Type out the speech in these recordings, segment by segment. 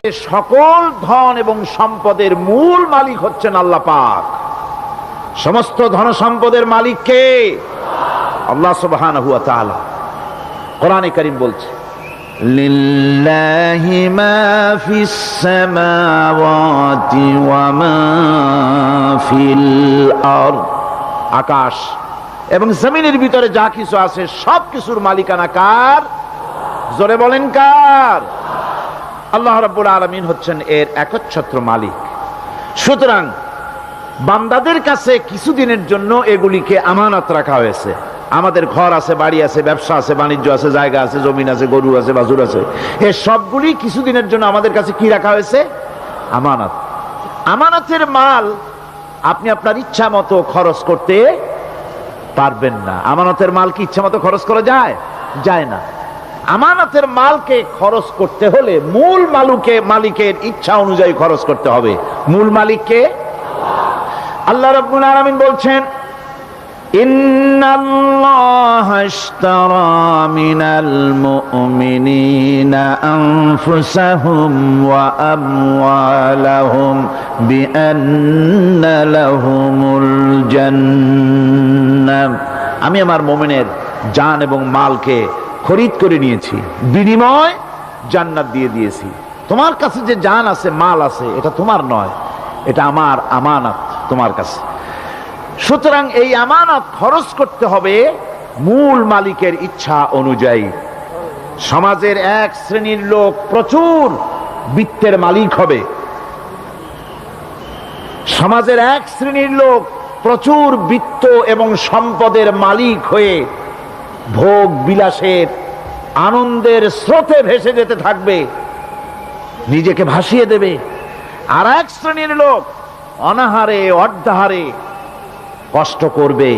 সকল ধন এবং সম্পদের মূল মালিক হচ্ছেন আল্লাহ পাক। সমস্ত ধন সম্পদের মালিক কে? আল্লাহ সুবহানাহু ওয়া তাআলা। কোরআনে কারীম বলছে, লিল্লাহি মা ফিস সামাওয়াতি ওয়া মা ফিল আরদ। আকাশ এবং জমিনের ভিতরে যা কিছু আছে সব কিছুর মালিকানা কার? জোরে বলেন কার? আল্লাহ রাব্বুল আলামিন হচ্ছেন এর একচ্ছত্র মালিক। সুতরাং বান্দাদের কাছে কিছুদিনের জন্য এগুলিকে আমানত রাখা হয়েছে। আমাদের ঘর আছে, বাড়ি আছে, ব্যবসা আছে, বাণিজ্য আছে, জায়গা আছে, জমিন আছে, গরু আছে, বাছুর আছে, এই সবগুলি কিছুদিনের জন্য আমাদের কাছে কি রাখা হয়েছে? আমানত। আমানতের মাল আপনি আপনার ইচ্ছা মতো খরচ করতে পারবেন না। আমানতের মাল কি ইচ্ছা মতো খরচ করা যায়? যায় না। আমানতের মালকে খরচ করতে হলে মূল মালিকের ইচ্ছা অনুযায়ী খরচ করতে হবে। মূল মালিককে আল্লাহ রাব্বুল আলামিন বলছেন, ইন্নাল্লাহা ইশতারা মিনাল মুমিনিনা আনফুসাহুম ওয়া আমওয়ালাহুম বিআন্না লাহুমুল জান্নাহ। আমি আমার মুমিনের জান এবং মালকে খরিদ করে নিয়েছি, বিনিময় জান্নাত দিয়ে দিয়েছি। তোমার কাছে যে জান আছে, মাল আছে, এটা তোমার নয়, এটা আমার আমানত তোমার কাছে। সুতরাং এই আমানত খরচ করতে হবে মূল মালিকের ইচ্ছা অনুযায়ী। সমাজের এক শ্রেণীর লোক প্রচুর বিত্তের মালিক হবে, সমাজের এক শ্রেণীর লোক প্রচুর বিত্ত এবং সম্পদের মালিক হয়ে ভোগ বিলাসের আনন্দের স্রোতে ভেসে যেতে থাকবে, নিজেকে ভাসিয়ে দেবে। আর এক শ্রেণীর লোক অনাহারে অর্ধাহারে কষ্ট করবে।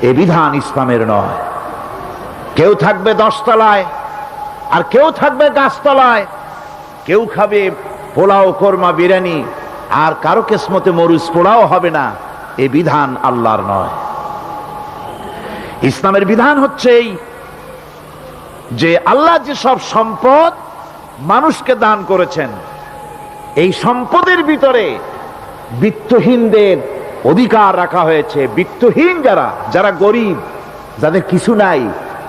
এ বিধান ইসলামের নয়। কেউ থাকবে 10 তলায় আর কেউ থাকবে গাছতলায়, কেউ খাবে পোলাও, কোরমা, বিরিয়ানি, আর কারো কিসমতে মরুচ পোলাও হবে না। এ বিধান আল্লাহর নয়। ইসলামের বিধান হচ্ছে এই যে আল্লাহ যে সব সম্পদ মানুষকে দান করেছেন, এই সম্পদের ভিতরে বিত্তহীনদের অধিকার রাখা হয়েছে। বিত্তহীন যারা গরিব, যাদের কিছু নাই,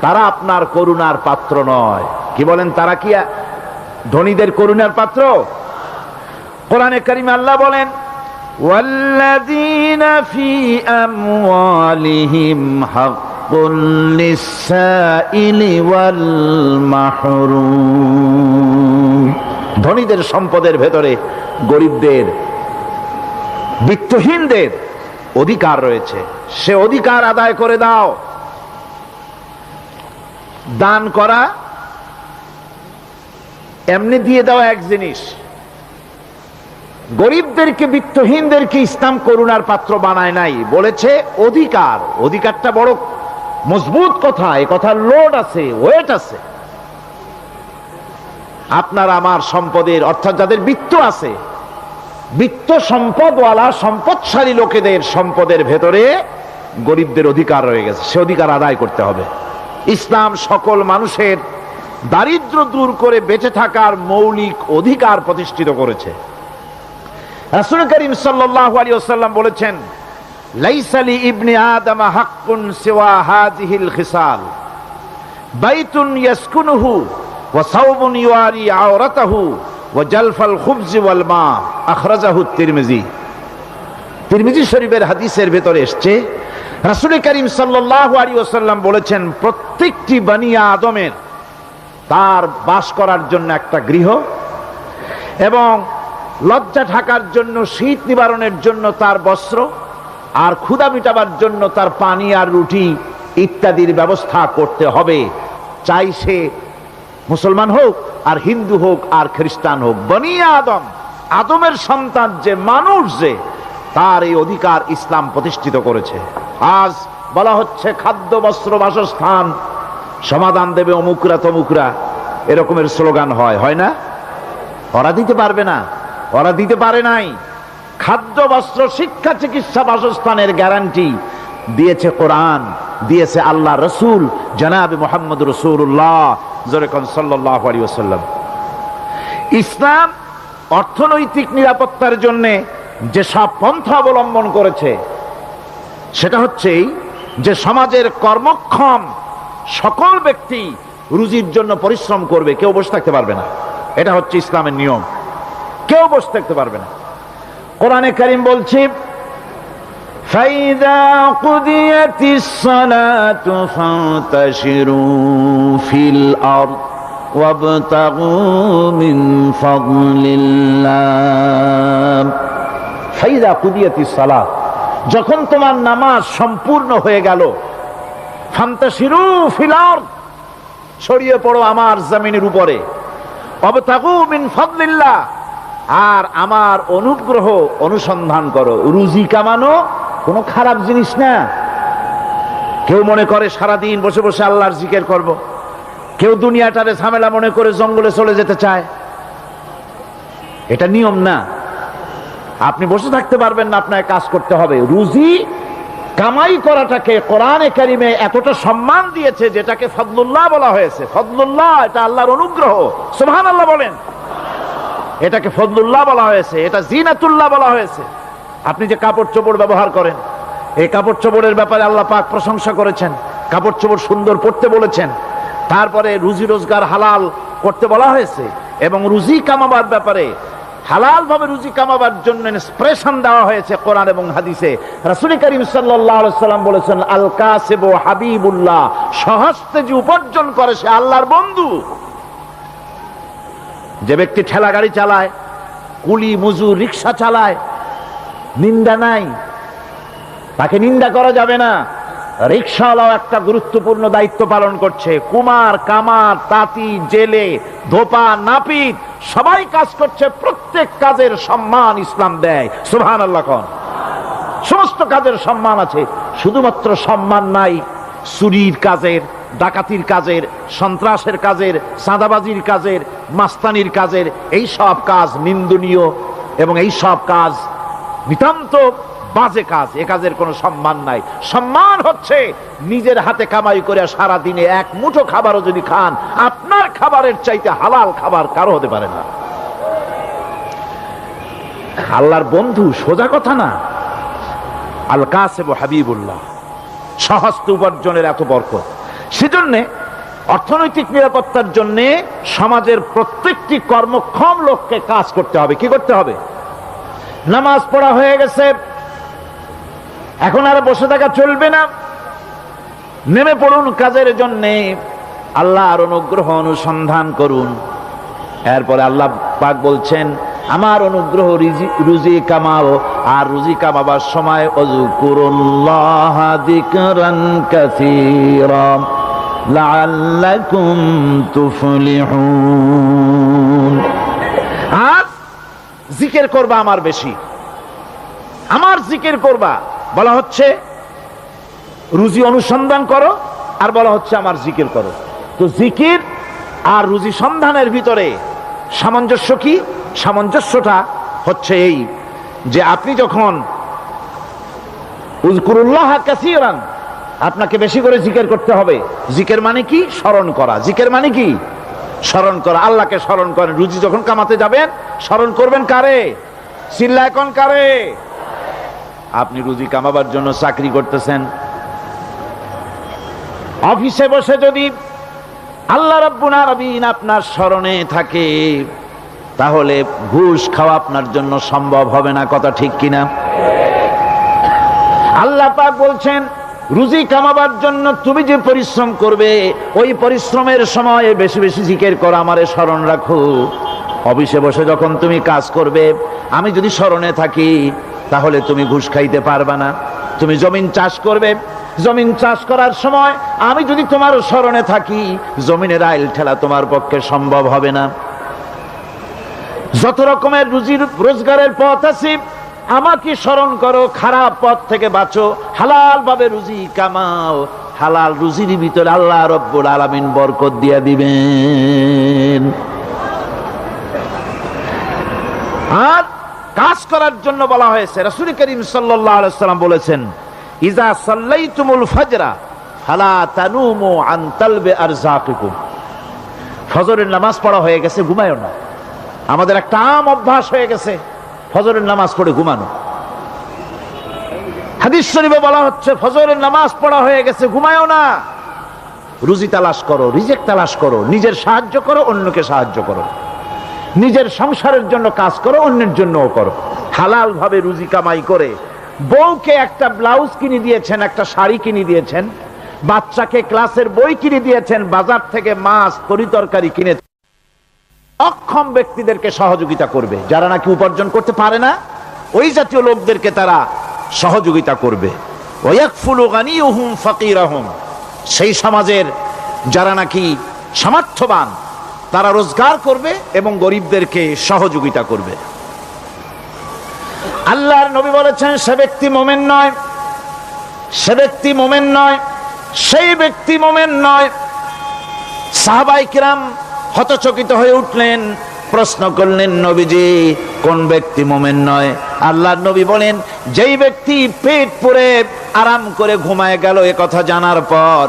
তারা আপনার করুণার পাত্র নয়। কি বলেন? তারা কি ধনীদের করুণার পাত্র? কোরআনে কারিমে আল্লাহ বলেন, ওয়াল্লাযীনা ফী আমওয়ালিহিম হাক্কুল লিসসাইলি ওয়াল মাহরুম। ধনীদের সম্পদের ভেতরে গরিবদের, বিত্তহীনদের অধিকার রয়েছে। সে অধিকার আদায় করে দাও। দান করা এমনি দিয়ে দেওয়া এক জিনিস, গরিবদেরকে, বিত্তহীনদেরকে ইসলাম করুণার পাত্র বানায় নাই, বলেছে অধিকার। অধিকারটা বড় মজবুত কথা, এই কথার লোড আছে, ওয়েট আছে। আপনার আমার সম্পদের, অর্থাৎ যাদের বিত্ত আছে, বিত্ত সম্পদওয়ালা সম্পদশালী লোকেদের সম্পদের ভেতরে গরিবদের অধিকার রয়ে গেছে। সে অধিকার আদায় করতে হবে। ইসলাম সকল মানুষের দারিদ্র দূর করে বেঁচে থাকার মৌলিক অধিকার প্রতিষ্ঠিত করেছে। রাসূল করিম সাল্লাল্লাহু আলাইহি ওয়াসাল্লাম বলেছেন, লাইসা লি ইবনি আদম হাক্কুন সিওয়া হাযিহিল খিসাল, বাইতুন ইয়াসকুনুহু ওয়া সাওবুন ইউয়ারি আওরাতাহু ওয়া জালফাল খুবজি ওয়াল মা। আখরাজাহু তিরমিজি। তিরমিজি শরীফের হাদিসের ভেতরে এসেছে, রাসূল করিম সাল্লাল্লাহু আলাইহি ওয়াসাল্লাম বলেছেন, প্রত্যেকটি বনি আদমের তার বাস করার জন্য একটা গৃহ, এবং লজ্জা ঢাকার জন্য, শীত নিবারণের জন্য তার বস্ত্র, আর ক্ষুধা মিটাবার জন্য তার পানি আর রুটি ইত্যাদির ব্যবস্থা করতে হবে। চাই সে মুসলমান হোক, আর হিন্দু হোক, আর খ্রিস্টান হোক। বনি আদম, আদমের সন্তান যে মানুষ, যে তার এই অধিকার ইসলাম প্রতিষ্ঠিত করেছে। আজ বলা হচ্ছে খাদ্য, বস্ত্র, বাসস্থান সমাধান দেবে অমুকরা তমুকরা, এরকমের স্লোগান হয় না? ওরা দিতে পারবে না, ওরা দিতে পারে নাই। খাদ্য, বস্ত্র, শিক্ষা, চিকিৎসা, বাসস্থানের গ্যারান্টি দিয়েছে কোরআন, দিয়েছে আল্লাহ রসুল জনাবে মুহাম্মদ রাসূলুল্লাহ সাল্লাল্লাহু আলাইহি ওয়াসাল্লাম। ইসলাম অর্থনৈতিক নিরাপত্তার জন্য যে সব পন্থা অবলম্বন করেছে সেটা হচ্ছে যে সমাজের কর্মক্ষম সকল ব্যক্তি রুজির জন্য পরিশ্রম করবে, কেউ বসে থাকতে পারবে না। এটা হচ্ছে ইসলামের নিয়ম, কেউ বসে থাকতে পারবে না। কোরআনে কারীম বলছে ফাইদা কুদিয়াতিস সালাতু ফান্তাশিরু ফিল আরদ ওয়াবতাগু মিন ফাদলিল্লাহ। ফাইদা কুদিয়াতিস সালাত, যখন তোমার নামাজ সম্পূর্ণ হয়ে গেল, ফান্তাশিরু ফিল আরদ, ছড়িয়ে পড়ো আমার জমিনের উপরে, ওয়াবতাগু মিন ফাদলিল্লাহ, আর আমার অনুগ্রহ অনুসন্ধান করো। রুজি কামানো কোনো খারাপ জিনিস না। কেউ মনে করে সারাদিন বসে বসে আল্লাহর জিকির করব, কেউ দুনিয়াটারে ঝামেলা মনে করে জঙ্গলে চলে যেতে চায়। এটা নিয়ম না। আপনি বসে থাকতে পারবেন না, আপনাকে কাজ করতে হবে। রুজি কামাই করাটাকে কোরআনে কারিমে এতটা সম্মান দিয়েছে যেটাকে ফদলুল্লাহ বলা হয়েছে। ফদলুল্লাহ এটা আল্লাহর অনুগ্রহ, সুবহানাল্লাহ বলেন। এটাকে ফদলুল্লাহ বলা হয়েছে, এটা জিনাতুল্লাহ বলা হয়েছে। আপনি যে কাপড় চোপড় ব্যবহার করেন, এই কাপড় চোপড়ের ব্যাপারে আল্লাহ পাক প্রশংসা করেছেন, কাপড় চোপড় সুন্দর পরতে বলেছেন। তারপরে রুজি রোজগার হালাল করতে বলা হয়েছে, এবং রুজি কামাবার ব্যাপারে হালাল ভাবে রুজি কামাবার জন্য ইন্সপিরেশন দেওয়া হয়েছে কোরআন এবং হাদিসে। রাসূল করিম সাল্লাল্লাহু আলাইহি ওয়াসাল্লাম বলেছেন আল কাসিবু হাবিবুল্লাহ, সহস্তে যে উপার্জন করে সে আল্লাহর বন্ধু। যে ব্যক্তি ঠেলা গাড়ি চালায়, কুলি মজুর রিক্সা চালায়, নিন্দা নাই, তাকে নিন্দা করা যাবে না। রিক্সাওয়ালাও একটা গুরুত্বপূর্ণ দায়িত্ব পালন করছে। কুমার, কামার, তাঁতি, জেলে, ধোপা, নাপিত সবাই কাজ করছে। প্রত্যেক কাজের সম্মান ইসলাম দেয়, সুবহানাল্লাহ কোন। সমস্ত কাজের সম্মান আছে, শুধুমাত্র সম্মান নাই চুরির কাজের, ডাকাতির কাজের, সন্ত্রাসের কাজের, চাঁদাবাজির কাজের, মাস্তানির কাজের। এই সব কাজ নিন্দনীয় এবং এই সব কাজ নিতান্ত বাজে কাজ। এ কাজের কোনো সম্মান নাই। সম্মান হচ্ছে নিজের হাতে কামাই করে সারা দিনে এক মুঠো খাবারও যদি খান, আপনার খাবারের চাইতে হালাল খাবার কারো হতে পারে না। আল্লাহর বন্ধু সোজা কথা না। আল কাসিবু হাবিবুল্লাহ, সহস্ত উপার্জনের এত বরকত। সেজন্য অর্থনৈতিক নিরাপত্তার জন্য সমাজের প্রত্যেকটি কর্মক্ষম লোককে কাজ করতে হবে। কি করতে হবে? নামাজ পড়া হয়ে গেছে, এখন আর বসে থাকা চলবে না। নেমে পড়ুন কাজের জন্য, আল্লাহর অনুগ্রহ অনুসন্ধান করুন। এরপরে আল্লাহ পাক বলছেন আমার অনুগ্রহ রুজি কামাও, আর রুজি কামাবার সময় ওযকুরুল্লাহ যিকরান কাসীরা লাআল্লাকুম তুফলিহুন। আর জিকির করবা আমার বেশি, আমার জিকির করবা। বলা হচ্ছে রুজি অনুসন্ধান করো, আর বলা হচ্ছে আমার জিকির করো। তো জিকির আর রুজি সন্ধানের ভিতরে সামঞ্জস্য কি? সামঞ্জস্যটা হচ্ছে এই যে আপনি যখন উযকুরুল্লাহ কাসীরান, আপনাকে বেশি করে জিকির করতে হবে। জিকির মানে কি? স্মরণ করা। জিকির মানে কি? স্মরণ করা। আল্লাহকে স্মরণ করেন। রুজি যখন কামাতে যাবেন স্মরণ করবেন কারে? চিল্লায় কোন কারে? আপনি রুজি কামাবার জন্য চাকরি করতেছেন, অফিসে বসে যদি আল্লাহ রাব্বুল আলামিন আপনার স্মরণে থাকে, তাহলে ঘুষ খাওয়া আপনার জন্য সম্ভব হবে না। কথা ঠিক কিনা? আল্লাহ পাক বলছেন রুজি কামাবার জন্য তুমি যে পরিশ্রম করবে, ওই পরিশ্রমের সময় বেশি বেশি জিকির করো, আমারে স্মরণ রাখো। অফিসে বসে যখন তুমি কাজ করবে, আমি যদি স্মরণে থাকি, তাহলে তুমি ঘুষ খাইতে পারবা না। তুমি জমিন চাষ করবে, জমিন চাষ করার সময় আমি যদি তোমার স্মরণে থাকি, জমিনের আইল ঠেলা তোমার পক্ষে সম্ভব হবে না। যত রকমের রুজি রোজগারের পথ আছে, আমাকে স্মরণ করো, খারাপ পথ থেকে বাঁচো, হালাল ভাবে রুজি কামাও। হালাল রুজির ভিতরে আল্লাহ রব্বুল আলামিন বরকত দিয়া দিবেন। আর কাজ করার জন্য বলা হয়েছে। রাসূল করিম সাল্লাল্লাহু আলাইহি ওয়াসাল্লাম বলেছেন ইজা সাল্লাইতুমুল ফাজরা ফালা তানুমু আন তালবি আরযাকিকুম। ফজরের নামাজ পড়া হয়ে গেছে, ঘুমায়ও না। আমাদের একটা আম অভ্যাস হয়ে গেছে ফজরের নামাজ পড়ে ঘুমানো। হাদিস শরীফে বলা হচ্ছে ফজরের নামাজ পড়া হয়ে গেছে, ঘুমায়ও না, রুজি তালাশ করো, রিজেক তালাশ করো, নিজের সাহায্য করো, অন্যকে সাহায্য করো, নিজের সংসারের জন্য কাজ করো, অন্যের জন্যও করো। হালাল ভাবে রুজি কামাই করে বউকে একটা ব্লাউজ কিনে দিয়েছেন, একটা শাড়ি কিনে দিয়েছেন, বাচ্চাকে ক্লাসের বই কিনে দিয়েছেন, বাজার থেকে মাছ তরিতরকারি কিনে। অক্ষম ব্যক্তিদেরকে সহযোগিতা করবে, যারা নাকি উপার্জন করতে পারে না ওই জাতীয় লোকদেরকে তারা সহযোগিতা করবে। ওয়াকফুলু গানিয়ুহুম ফাকিরাহুম, সেই সমাজের যারা নাকি সামর্থ্যবান তারা রোজগার করবে এবং গরিবদেরকে সহযোগিতা করবে। আল্লাহর নবী বলেছেন সে ব্যক্তি মুমিন নয়, সে ব্যক্তি মুমিন নয়, সেই ব্যক্তি মুমিন নয়। সাহাবায়ে কিরাম হতচকিত হয়ে উঠলেন, প্রশ্ন করলেন নবীজি কোন ব্যক্তি মুমিন নয়? আল্লাহর নবী বলেন যেই ব্যক্তি পেট পুরে আরাম করে ঘুমায় গেল এ কথা জানার পর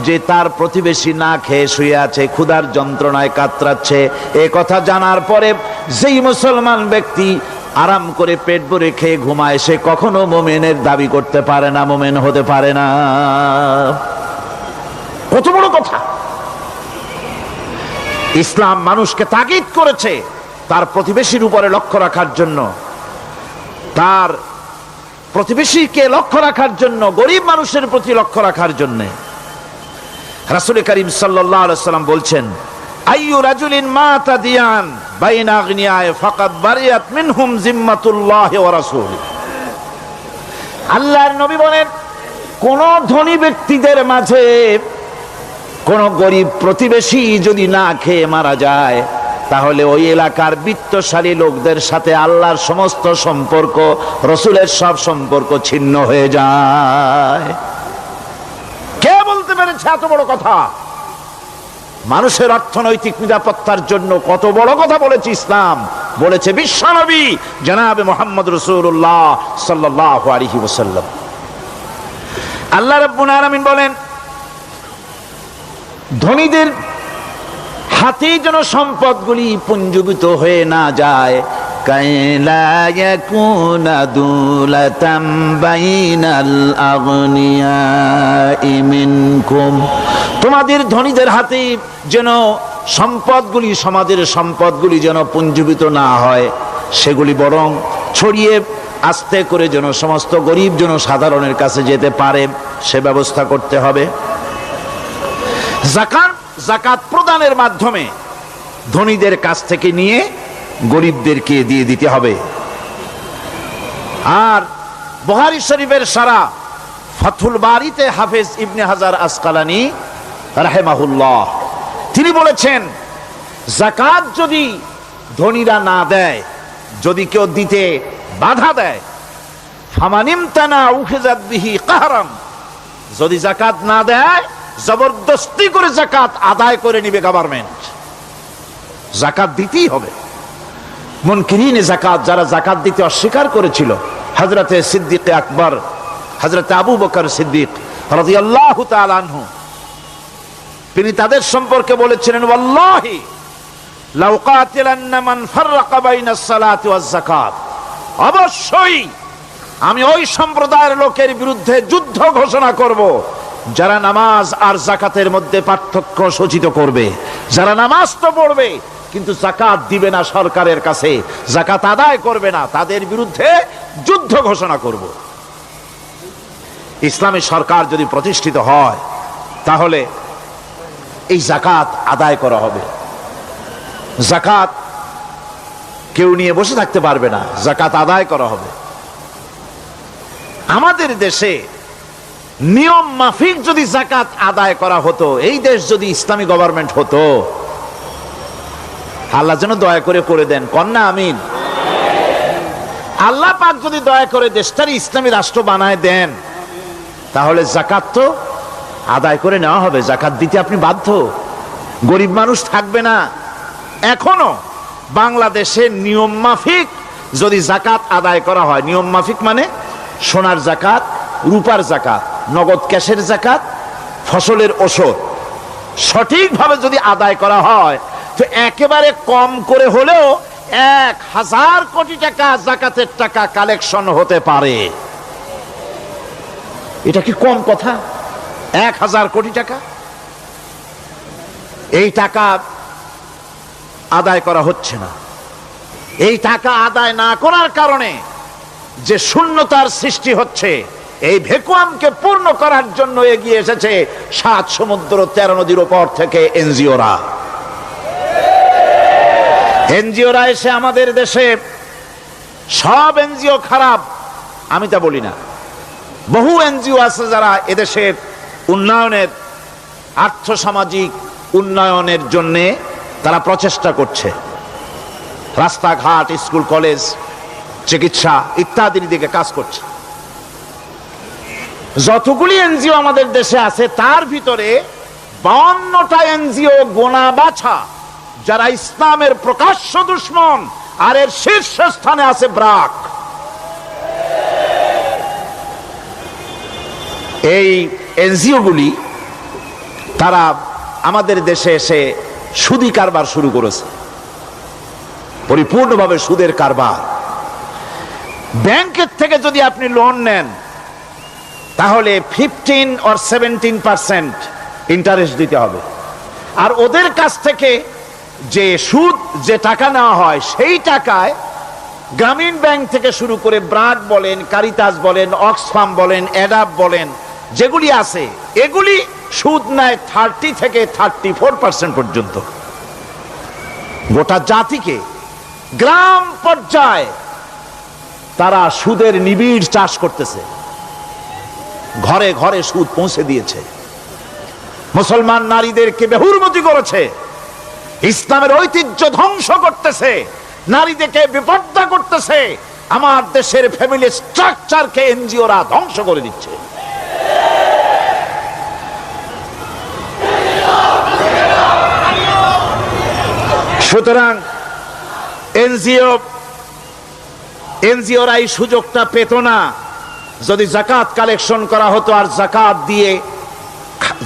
যে তার প্রতিবেশী না খেয়ে শুয়ে আছে, ক্ষুধার যন্ত্রণায় কাতরাচ্ছে, এ কথা জানার পরে যেই মুসলমান ব্যক্তি আরাম করে পেট ভরে খেয়ে ঘুমায় সে কখনো মুমিনের দাবি করতে পারে না, মুমিন হতে পারে না। কত বড় কথা! ইসলাম মানুষকে তাগিদ করেছে তার প্রতিবেশীর উপরে লক্ষ্য রাখার জন্য, তার প্রতিবেশীকে লক্ষ্য রাখার জন্য, গরিব মানুষের প্রতি লক্ষ্য রাখার জন্য। রাসূল করিম সাল্লাল্লাহু আলাইহি ওয়াসাল্লাম বলছেন আইয়ু রাজুলিন মাতা দিয়ান বাইনা আগনিয়ায়ে ফাকাদ বারিয়াত মিনহুম জিম্মাতুল্লাহি ওয়া রাসূলিহি। আল্লাহর নবী বলেন কোন ধনী ব্যক্তিদের মাঝে কোন গরিব প্রতিবেশী যদি না খেয়ে মারা যায় তাহলে ওই এলাকার বিত্তশালী লোকদের সাথে আল্লাহর সমস্ত সম্পর্ক, রসুলের সব সম্পর্ক ছিন্ন হয়ে যায়। কে বলতে পেরেছে এত বড় কথা? মানুষের অর্থনৈতিক নিরাপত্তার জন্য কত বড় কথা বলেছে ইসলাম, বলেছে বিশ্বনবী জনাবে মুহাম্মদ রাসূলুল্লাহ সাল্লাল্লাহু আলাইহি ওয়াসাল্লাম। আল্লাহ রাব্বুল আলামিন বলেন ধনীদের হাতে যেন সম্পদগুলি পুঞ্জীভূত হয়ে না যায়, কাইলা ইয়াকুনা দুলাতাম বাইনাল আগনিয়াই মিনকুম, তোমাদের ধনীদের হাতে যেন সম্পদগুলি, সমাজের সম্পদগুলি যেন পুঞ্জীভূত না হয়, সেগুলি বরং ছড়িয়ে আস্তে করে যেন সমস্ত গরিব যেন সাধারণের কাছে যেতে পারে সে ব্যবস্থা করতে হবে। যাকাত প্রদানের মাধ্যমে ধনীদের কাছ থেকে নিয়ে গরিবদেরকে দিয়ে দিতে হবে। আর বুখারী শরীফের সারা ফাথুল বারীতে হাফেজ ইবনে হাজার আসকালানী রাহিমাহুল্লাহ তিনি বলেছেন যাকাত যদি ধনীরা না দেয়, যদি কেউ দিতে বাধা দেয়, ফামানিমতানা উখিযাত বিহি কাহরাম, যদি যাকাত না দেয় জবরদস্তি করে যাকাত আদায় করে নিবে গভর্নমেন্ট, যাকাত দিতেই হবে। মুনকিরিনে যাকাত, যারা যাকাত দিতে অস্বীকার করেছিল, হযরতে সিদ্দিক আকবর, হযরতে আবু বকর সিদ্দিক রাদিয়াল্লাহু তাআলা আনহু, তিনি তাদের সম্পর্কে বলেছিলেন ওয়াল্লাহি লাউ কাতিলান্না মান ফাররাকা বাইনাস সালাতি ওয়াজ যাকাত, অবশ্যই আমি ওই সম্প্রদায়ের লোকের বিরুদ্ধে যুদ্ধ ঘোষণা করব যারা নামাজ আর যাকাতের মধ্যে পার্থক্য সূচিত করবে, যারা নামাজ তো পড়বে কিন্তু যাকাত দিবে না সরকারের কাছে, যাকাত আদায় করবে না, তাদের বিরুদ্ধে যুদ্ধ ঘোষণা করব। ইসলামী সরকার যদি প্রতিষ্ঠিত হয় তাহলে এই যাকাত আদায় করা হবে। যাকাত কেউ নিয়ে বসে থাকতে পারবে না, যাকাত আদায় করা হবে। আমাদের দেশে নিয়ম মাফিক যদি যাকাত আদায় করা হতো, এই দেশ যদি ইসলামী গভর্নমেন্ট হতো, আল্লাহ যেন দয়া করে দেন, কন্যা আমিন। আল্লাহ পাক যদি দয়া করে দেশটার ইসলামী রাষ্ট্র বানায় দেন তাহলে যাকাত তো আদায় করে নেওয়া হবে, যাকাত দিতে আপনি বাধ্য, গরিব মানুষ থাকবে না। এখনো বাংলাদেশের নিয়ম মাফিক যদি যাকাত আদায় করা হয়, নিয়ম মাফিক মানে সোনার যাকাত, রূপার যাকাত, নগদ ক্যাশের যাকাত, ফসলের ওষুধ সঠিকভাবে যদি আদায় করা হয় তো একেবারে কম করে হলেও 1000 কোটি টাকা যাকাতের টাকা কালেকশন হতে পারে। এটা কি কম কথা? 1000 কোটি টাকা, এই টাকা আদায় করা হচ্ছে না। এই টাকা আদায় না করার কারণে যে শূন্যতার সৃষ্টি হচ্ছে, এই ভ্যাকুয়ামকে পূর্ণ করার জন্য এগিয়ে এসেছে 7 সমুদ্র 13 নদীর উপর থেকে এনজিওরা। এনজিওরা এসে আমাদের দেশে, সব এনজিও খারাপ আমি তা বলি না, বহু এনজিও আছে যারা এদেশের উন্নয়নের, আর্থসামাজিক উন্নয়নের জন্য তারা প্রচেষ্টা করছে। রাস্তাঘাট, স্কুল, কলেজ, চিকিৎসা ইত্যাদির দিকে কাজ করছে। যতগুলি এনজিও আমাদের দেশে আছে তার ভিতরে 52টা এনজিও গোনা বাছা যারা ইসলামের প্রকাশ্য দুশমন, আর এর শীর্ষস্থানে আছে ব্রাক। এই এনজিও গুলি তারা আমাদের দেশে এসে সুদি কারবার শুরু করেছে, পরিপূর্ণভাবে সুদের কারবার। ব্যাংকের থেকে যদি আপনি লোন নেন তাহলে 15 or 17% ইন্টারেস্ট দিতে হবে, আর ওদের কাছ থেকে যে সুদ, যে টাকা নেওয়া হয় সেই টাকায় গ্রামীণ ব্যাংক থেকে শুরু করে ব্রাক বলেন, কারিতাস বলেন, অক্সফাম বলেন, অ্যাডাপ বলেন, যেগুলি আছে এগুলি সুদ নেয় 30 থেকে 34% পর্যন্ত। গোটা জাতিকে গ্রাম পর্যায়ে তারা সুদের নিবিড় চাষ করতেছে, ঘরে ঘরে সুদ পৌঁছে দিয়েছে, মুসলমান নারীদেরকে বেহুরমতি করেছে, ইসলামের ঐতিহ্য ধ্বংস করতেছে, নারীদেরকে বিপর্দা করতেছে, আমার দেশের ফ্যামিলি স্ট্রাকচারকে এনজিওরা ধ্বংস করে দিচ্ছে। সুতরাং এনজিওরা এই সুযোগটা পেত না। যদি জাকাত কালেকশন করা হতো আর জাকাত দিয়ে,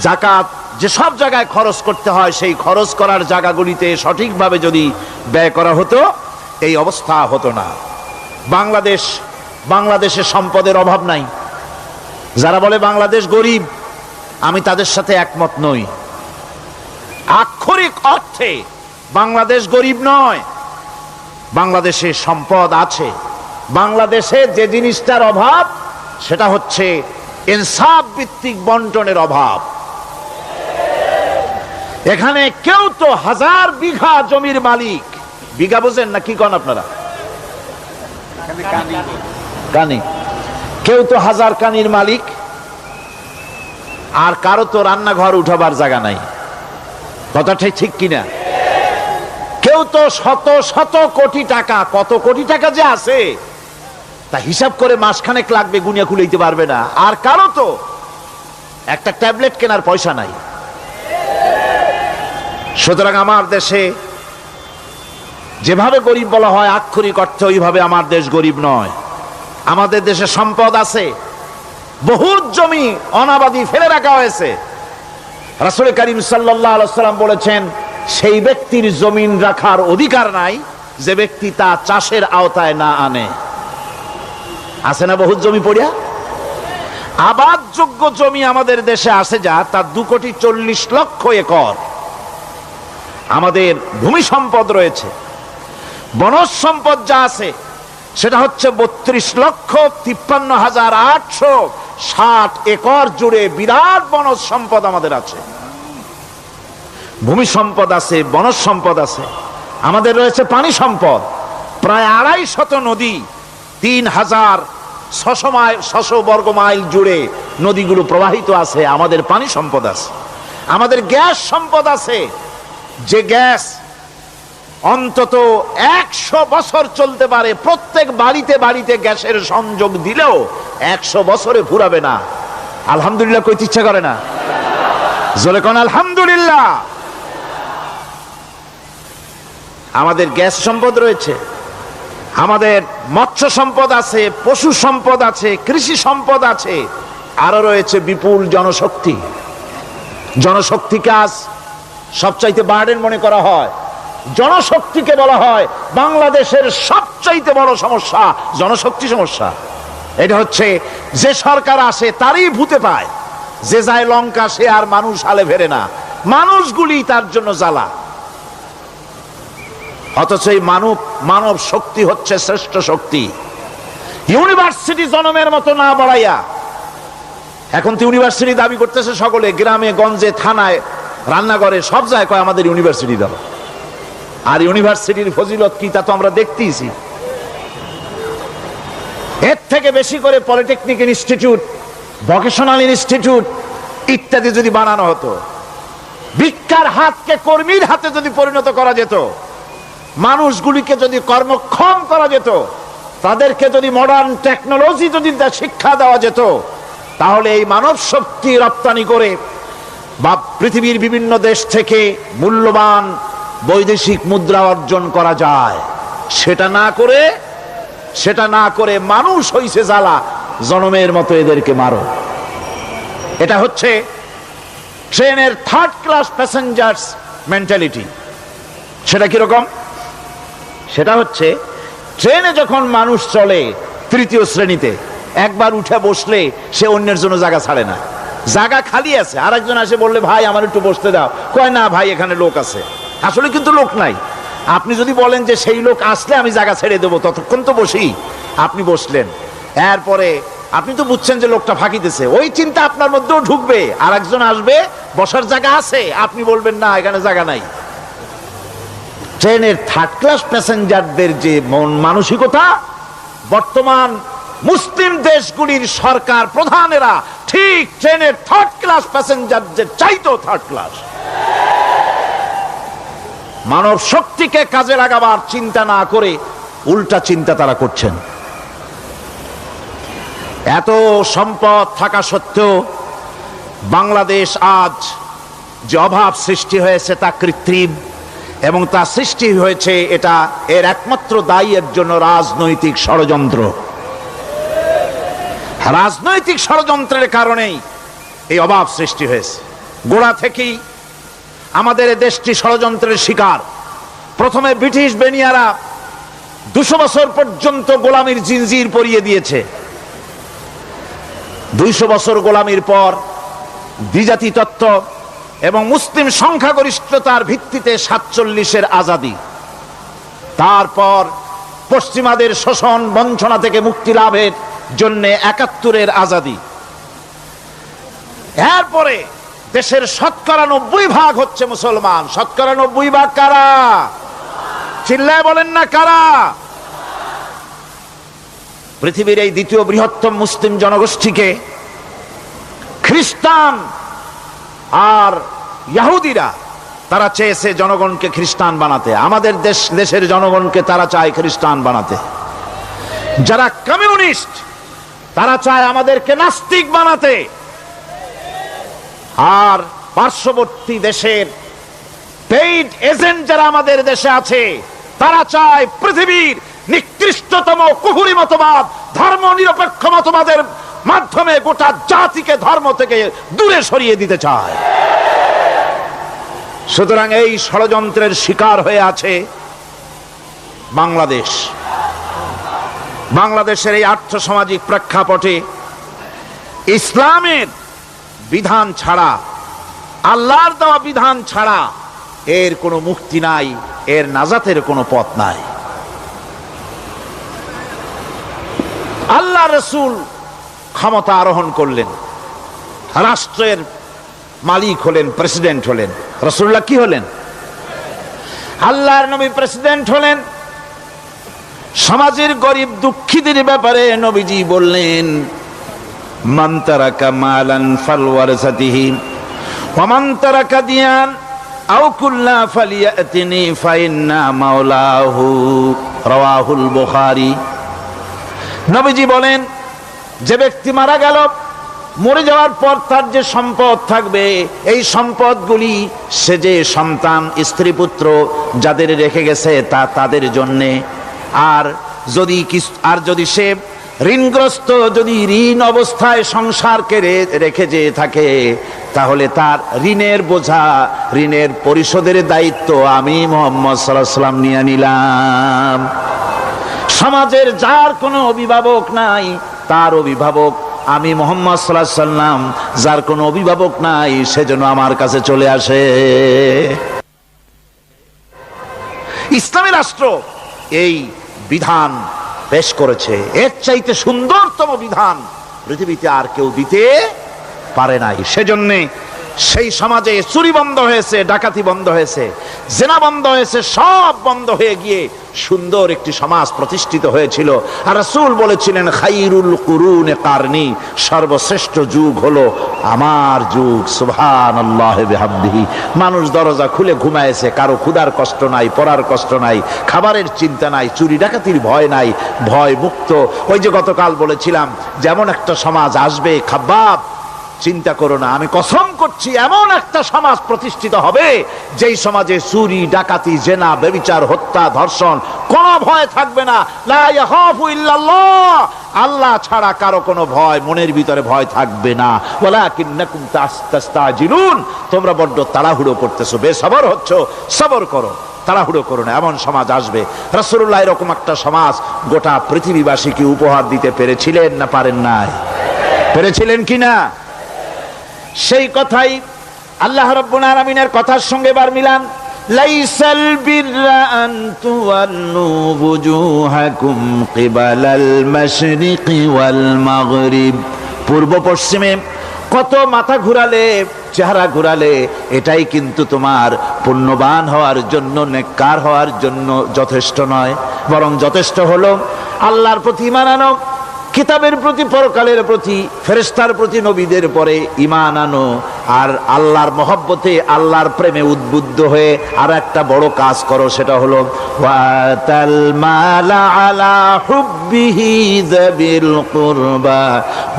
জাকাত যে সব জায়গায় খরচ করতে হয় সেই খরচ করার জায়গাগুলিতে সঠিকভাবে যদি ব্যয় করা হতো, এই অবস্থা হতো না। বাংলাদেশে সম্পদের অভাব নাই। যারা বলে বাংলাদেশ গরিব, আমি তাদের সাথে একমত নই। আক্ষরিক অর্থে বাংলাদেশ গরিব নয়, বাংলাদেশে সম্পদ আছে। বাংলাদেশে যে জিনিসটার অভাব সেটা হচ্ছে ইনসাফ ভিত্তিক বন্টনের অভাব। এখানে কেউ তো 1000 বিঘা জমির মালিক, বিঘা বোঝেন না কি কন আপনারা? কানি। কেউ তো 1000 কানির মালিক, আর কারো তো রান্নাঘর উঠাবার জায়গা নাই। কথাটাই ঠিক কিনা? কেউ তো শত শত কোটি টাকা, কত কোটি টাকা যে আছে তা হিসাব করে মাসখানেক লাগবে, গুনিয়া খুলাইতে পারবে না। আর কারো তো একটা ট্যাবলেট কেনার পয়সা নাই। সুতরাং আমার দেশে যেভাবে গরিব বলা হয় আক্ষরিক অর্থে ওইভাবে আমার দেশ গরিব নয়। আমাদের দেশে সম্পদ আছে, বহুত জমি অনাবাদি ফেলে রাখা হয়েছে। রাসূল করিম সাল্লাল্লাহু আলাইহি ওয়াসাল্লাম বলেছেন, সেই ব্যক্তির জমিন রাখার অধিকার নাই যে ব্যক্তি তা চাষের আওতায় না আনে। আছে না বহুত জমি পড়িয়া? আবাদযোগ্য জমি আমাদের দেশে আছে যা, তার 2,40,00,000 একর। আমাদের ভূমি সম্পদ রয়েছে। বনজ সম্পদ যা আছে সেটা হচ্ছে 32,53,860 একর জুড়ে বিরাট বনজ সম্পদ আমাদের আছে। ভূমি সম্পদ আছে, বনজ সম্পদ আছে। আমাদের রয়েছে পানি সম্পদ, প্রায় 250 নদী, 3,600 বর্গ মাইল জুড়ে নদীগুলো প্রবাহিত আছে। আমাদের পানি সম্পদ আছে। আমাদের গ্যাস সম্পদ আছে, যে গ্যাস অন্তত 100 বছর চলতে পারে। প্রত্যেক বাড়িতে বাড়িতে গ্যাসের সংযোগ দিলেও 100 বছরে ফুরাবে না। আলহামদুলিল্লাহ কইতে ইচ্ছা করে না? জোরে কোন আলহামদুলিল্লাহ। আমাদের গ্যাস সম্পদ রয়েছে, আমাদের মৎস্য সম্পদ আছে, পশু সম্পদ আছে, কৃষি সম্পদ আছে, আরো রয়েছে বিপুল জনশক্তি। জনশক্তিকে আজ সবচাইতে বার্ডেন মনে করা হয়। জনশক্তিকে বলা হয় বাংলাদেশের সবচাইতে বড় সমস্যা জনশক্তি সমস্যা। এটা হচ্ছে যে সরকার আসে তারই ভূতে পায়, যে যায় লঙ্কা সে আর মানুষ হালে ফেরে না, মানুষগুলি তার জন্য জ্বালা। অথচ এই মানব শক্তি হচ্ছে শ্রেষ্ঠ শক্তি। ইউনিভার্সিটি জনমের মতো না বাড়াইয়া, এখন তো ইউনিভার্সিটি দাবি করতেছে সকলে, গ্রামে গঞ্জে থানায় রান্নাঘরে সব জায়গায় কয় আমাদের ইউনিভার্সিটি দাও। আর ইউনিভার্সিটির ফজিলত কি তা তো আমরা দেখতেইছি। এর থেকে বেশি করে পলিটেকনিক ইনস্টিটিউট, ভোকেশনাল ইনস্টিটিউট ইত্যাদি যদি বানানো হতো, ভিক্ষার হাতকে কর্মীর হাতে যদি পরিণত করা যেত, মানুষগুলিকে যদি কর্মক্ষম করা যেত, তাদেরকে যদি মডার্ন টেকনোলজি যদি শিক্ষা দেওয়া যেত, তাহলে এই মানব শক্তি রপ্তানি করে বা পৃথিবীর বিভিন্ন দেশ থেকে মূল্যবান বৈদেশিক মুদ্রা অর্জন করা যায়। সেটা না করে মানুষ হইছে জ্বালা, জনমের মতো এদেরকে মারো। এটা হচ্ছে ট্রেনের থার্ড ক্লাস প্যাসেঞ্জার্স মেন্টালিটি। সেটা কিরকম? সেটা হচ্ছে ট্রেনে যখন মানুষ চলে তৃতীয় শ্রেণীতে, একবার উঠে বসলে সে অন্যের জন্য জায়গা ছাড়ে না, জায়গা খালি আছে, আরেকজন আসে বললে ভাই আমার একটু বসতে দাও, কয় না ভাই এখানে লোক আছে। আসলে কিন্তু লোক নাই। আপনি যদি বলেন যে সেই লোক আসলে আমি জায়গা ছেড়ে দেবো, ততক্ষণ তো বসি, আপনি বসলেন, এরপরে আপনি তো বুঝছেন যে লোকটা ফাঁকিতেছে, ওই চিন্তা আপনার মধ্যেও ঢুকবে, আর একজন আসবে বসার জায়গা আছে, আপনি বলবেন না এখানে জায়গা নাই। ট্রেনের থার্ড ক্লাস প্যাসেঞ্জারদের যে মন মানসিকতা, বর্তমান মুসলিম দেশগুলির সরকার প্রধানেরা ঠিক ট্রেনের থার্ড ক্লাস প্যাসেঞ্জারদের চাইতেও থার্ড ক্লাস। মানব শক্তিকে কাজে লাগাবার চিন্তা না করে উল্টা চিন্তা তারা করছেন। এত সম্পদ থাকা সত্ত্বেও বাংলাদেশ আজ যে অভাব সৃষ্টি হয়েছে তা কৃত্রিম, এবং তা সৃষ্টি হয়েছে এটা এর একমাত্র দায়ী এর জন্য রাজনৈতিক ষড়যন্ত্র। রাজনৈতিক ষড়যন্ত্রের কারণেই এই অভাব সৃষ্টি হয়েছে। গোড়া থেকেই আমাদের দেশটি ষড়যন্ত্রের শিকার। প্রথমে ব্রিটিশ বেনিয়ারা 200 বছর পর্যন্ত গোলামির জিনজির পরিয়ে দিয়েছে। 200 বছর গোলামির পর দ্বিজাতি তত্ত্ব এবং মুসলিম সংখ্যাগরিষ্ঠতার ভিত্তিতে 47-এর আজাদি, তারপর পশ্চিমাদের শোষণ বঞ্চনা থেকে মুক্তি লাভের জন্য 71-এর আজাদি, এরপরে দেশের 90% হচ্ছে মুসলমান। 90% কারা? চিল্লায় বলেন না কারা? পৃথিবীর এই দ্বিতীয় বৃহত্তম মুসলিম জনগোষ্ঠীকে খ্রিস্টান আর ইহুদিরা তারা চেয়েছে জনগণকে খ্রিস্টান বানাতে। আমাদের দেশের জনগণকে তারা চায় খ্রিস্টান বানাতে। যারা কমিউনিস্ট তারা চায় আমাদেরকে নাস্তিক বানাতে। আর পার্শ্ববর্তী দেশের পেইড এজেন্ট যারা আমাদের দেশে আছে তারা চায় পৃথিবীর নিকৃষ্টতম কুফরি মতবাদ, ধর্ম নিরপেক্ষ মতবাদের মাধ্যমে গোটা জাতিকে ধর্ম থেকে দূরে সরিয়ে দিতে চায়। সুতরাং এই ষড়যন্ত্রের শিকার হয়ে আছে বাংলাদেশ। বাংলাদেশের এই আর্থসামাজিক প্রেক্ষাপটে ইসলামের বিধান ছাড়া, আল্লাহর দেওয়া বিধান ছাড়া এর কোনো মুক্তি নাই, এর নাজাতের কোনো পথ নাই। আল্লাহ রাসূল ক্ষমতা আরোহণ করলেন, রাষ্ট্রের মালিক হলেন, প্রেসিডেন্ট হলেন। রাসূলুল্লাহ কি হলেন? আল্লাহর নবী প্রেসিডেন্ট হলেন। সমাজের গরিব দুঃখীদের ব্যাপারে নবীজি বললেন, মান তারাকা মালান ফালওয়ারাসাতিহি ওয়া মান তারাকা দিয়ান আও কুল্লা ফালিয়াতিনি ফাইন্না মাওলাহু, রাওয়াহুল বুখারী। নবীজি বলেন, যে ব্যক্তি মারা গেল, মরে যাওয়ার পর তার যে সম্পদ থাকবে, এই সম্পদগুলি সে যে সন্তান স্ত্রী পুত্র যাদের রেখে গেছে তা তাদের জন্যে। আর যদি সে ঋণগ্রস্ত যদি ঋণ অবস্থায় সংসারকে রেখে যেয়ে থাকে, তাহলে তার ঋণের বোঝা, ঋণের পরিশোধের দায়িত্ব আমি মুহাম্মদ সাল্লাল্লাহু আলাইহি ওয়াসাল্লাম নিয়ে নিলাম। সমাজের যার কোনো অভিভাবক নাই, তার অভিভাবক আমি মুহাম্মদ সাল্লাল্লাহু আলাইহি ওয়াসাল্লাম। যার কোনো অভিভাবক নাই, সেজন্য আমার কাছে চলে আসে। ইসলামী রাষ্ট্র এই বিধান পেশ করেছে। এর চাইতে সুন্দরতম বিধান পৃথিবীতে আর কেউ দিতে পারে নাই। সেজন্য সেই সমাজে চুরি বন্ধ হয়েছে, ডাকাতি বন্ধ হয়েছে, জেনা বন্ধ হয়েছে, সব বন্ধ হয়ে গিয়ে সুন্দর একটি সমাজ প্রতিষ্ঠিত হয়েছিল। আর রাসূল বলেছিলেন, খাইরুল কুরুনে কারনি, সর্বশ্রেষ্ঠ যুগ হলো আমার যুগ। সুবহানাল্লাহি বিহামদিহি। মানুষ দরজা খুলে ঘুমায়েছে, কারো ক্ষুধার কষ্ট নাই, পড়ার কষ্ট নাই, খাবারের চিন্তা নাই, চুরি ডাকাতির ভয় নাই, ভয় মুক্ত। ওই যে গতকাল বলেছিলাম, যেমন একটা সমাজ আসবে, খাব্বাব চিন্তা করো না, আমি কসম করছি এমন একটা সমাজ প্রতিষ্ঠিত হবে যেই সমাজে চুরি ডাকাতি জেনা ব্যভিচার হত্যা ধর্ষণ কোনো ভয় থাকবে না। লা ইয়াখাফু ইল্লাল্লাহ, আল্লাহ ছাড়া কারো কোনো ভয়, মনের ভিতরে ভয় থাকবে না। ওয়ালাকিন্নাকুম তাস্তাজিলুন, তোমরা বড্ড তাড়াহুড়ো করতেছো, বেসবর হচ্ছ, সবর করো, তাড়াহুড়ো করো না। এমন সমাজ আসবে। রাসূলুল্লাহ এরকম একটা সমাজ গোটা পৃথিবীবাসীকে উপহার দিতে পেরেছিলেন না পারেন নাই? পেরেছিলেন কিনা? সেই কথাই আল্লাহ রাব্বুল আলামিনের কথার সঙ্গে বার মিলান। লাইসাল বিররা আন তুওয়াল্লু বুজুহাকুম কিবালাল মাশরিকি ওয়াল মাগরিব। পূর্ব পশ্চিমে কত মাথা ঘুরালে, চেহারা ঘুরালে, এটাই কিন্তু তোমার পুণ্যবান হওয়ার জন্য, নেককার হওয়ার জন্য যথেষ্ট নয়। বরং যথেষ্ট হলো আল্লাহর প্রতি ঈমান আনো, কিতাবের প্রতি, পরকালের প্রতি, ফেরেশতার প্রতি, নবীদের পরে ঈমান আনো। আর আল্লাহর মহব্বতে, আল্লাহর প্রেমে উদ্বুদ্ধ হয়ে আর একটা বড় কাজ করো, সেটা হলো ওয়াতাল মালা আলা হুব্বিহি যাবিল কুরবা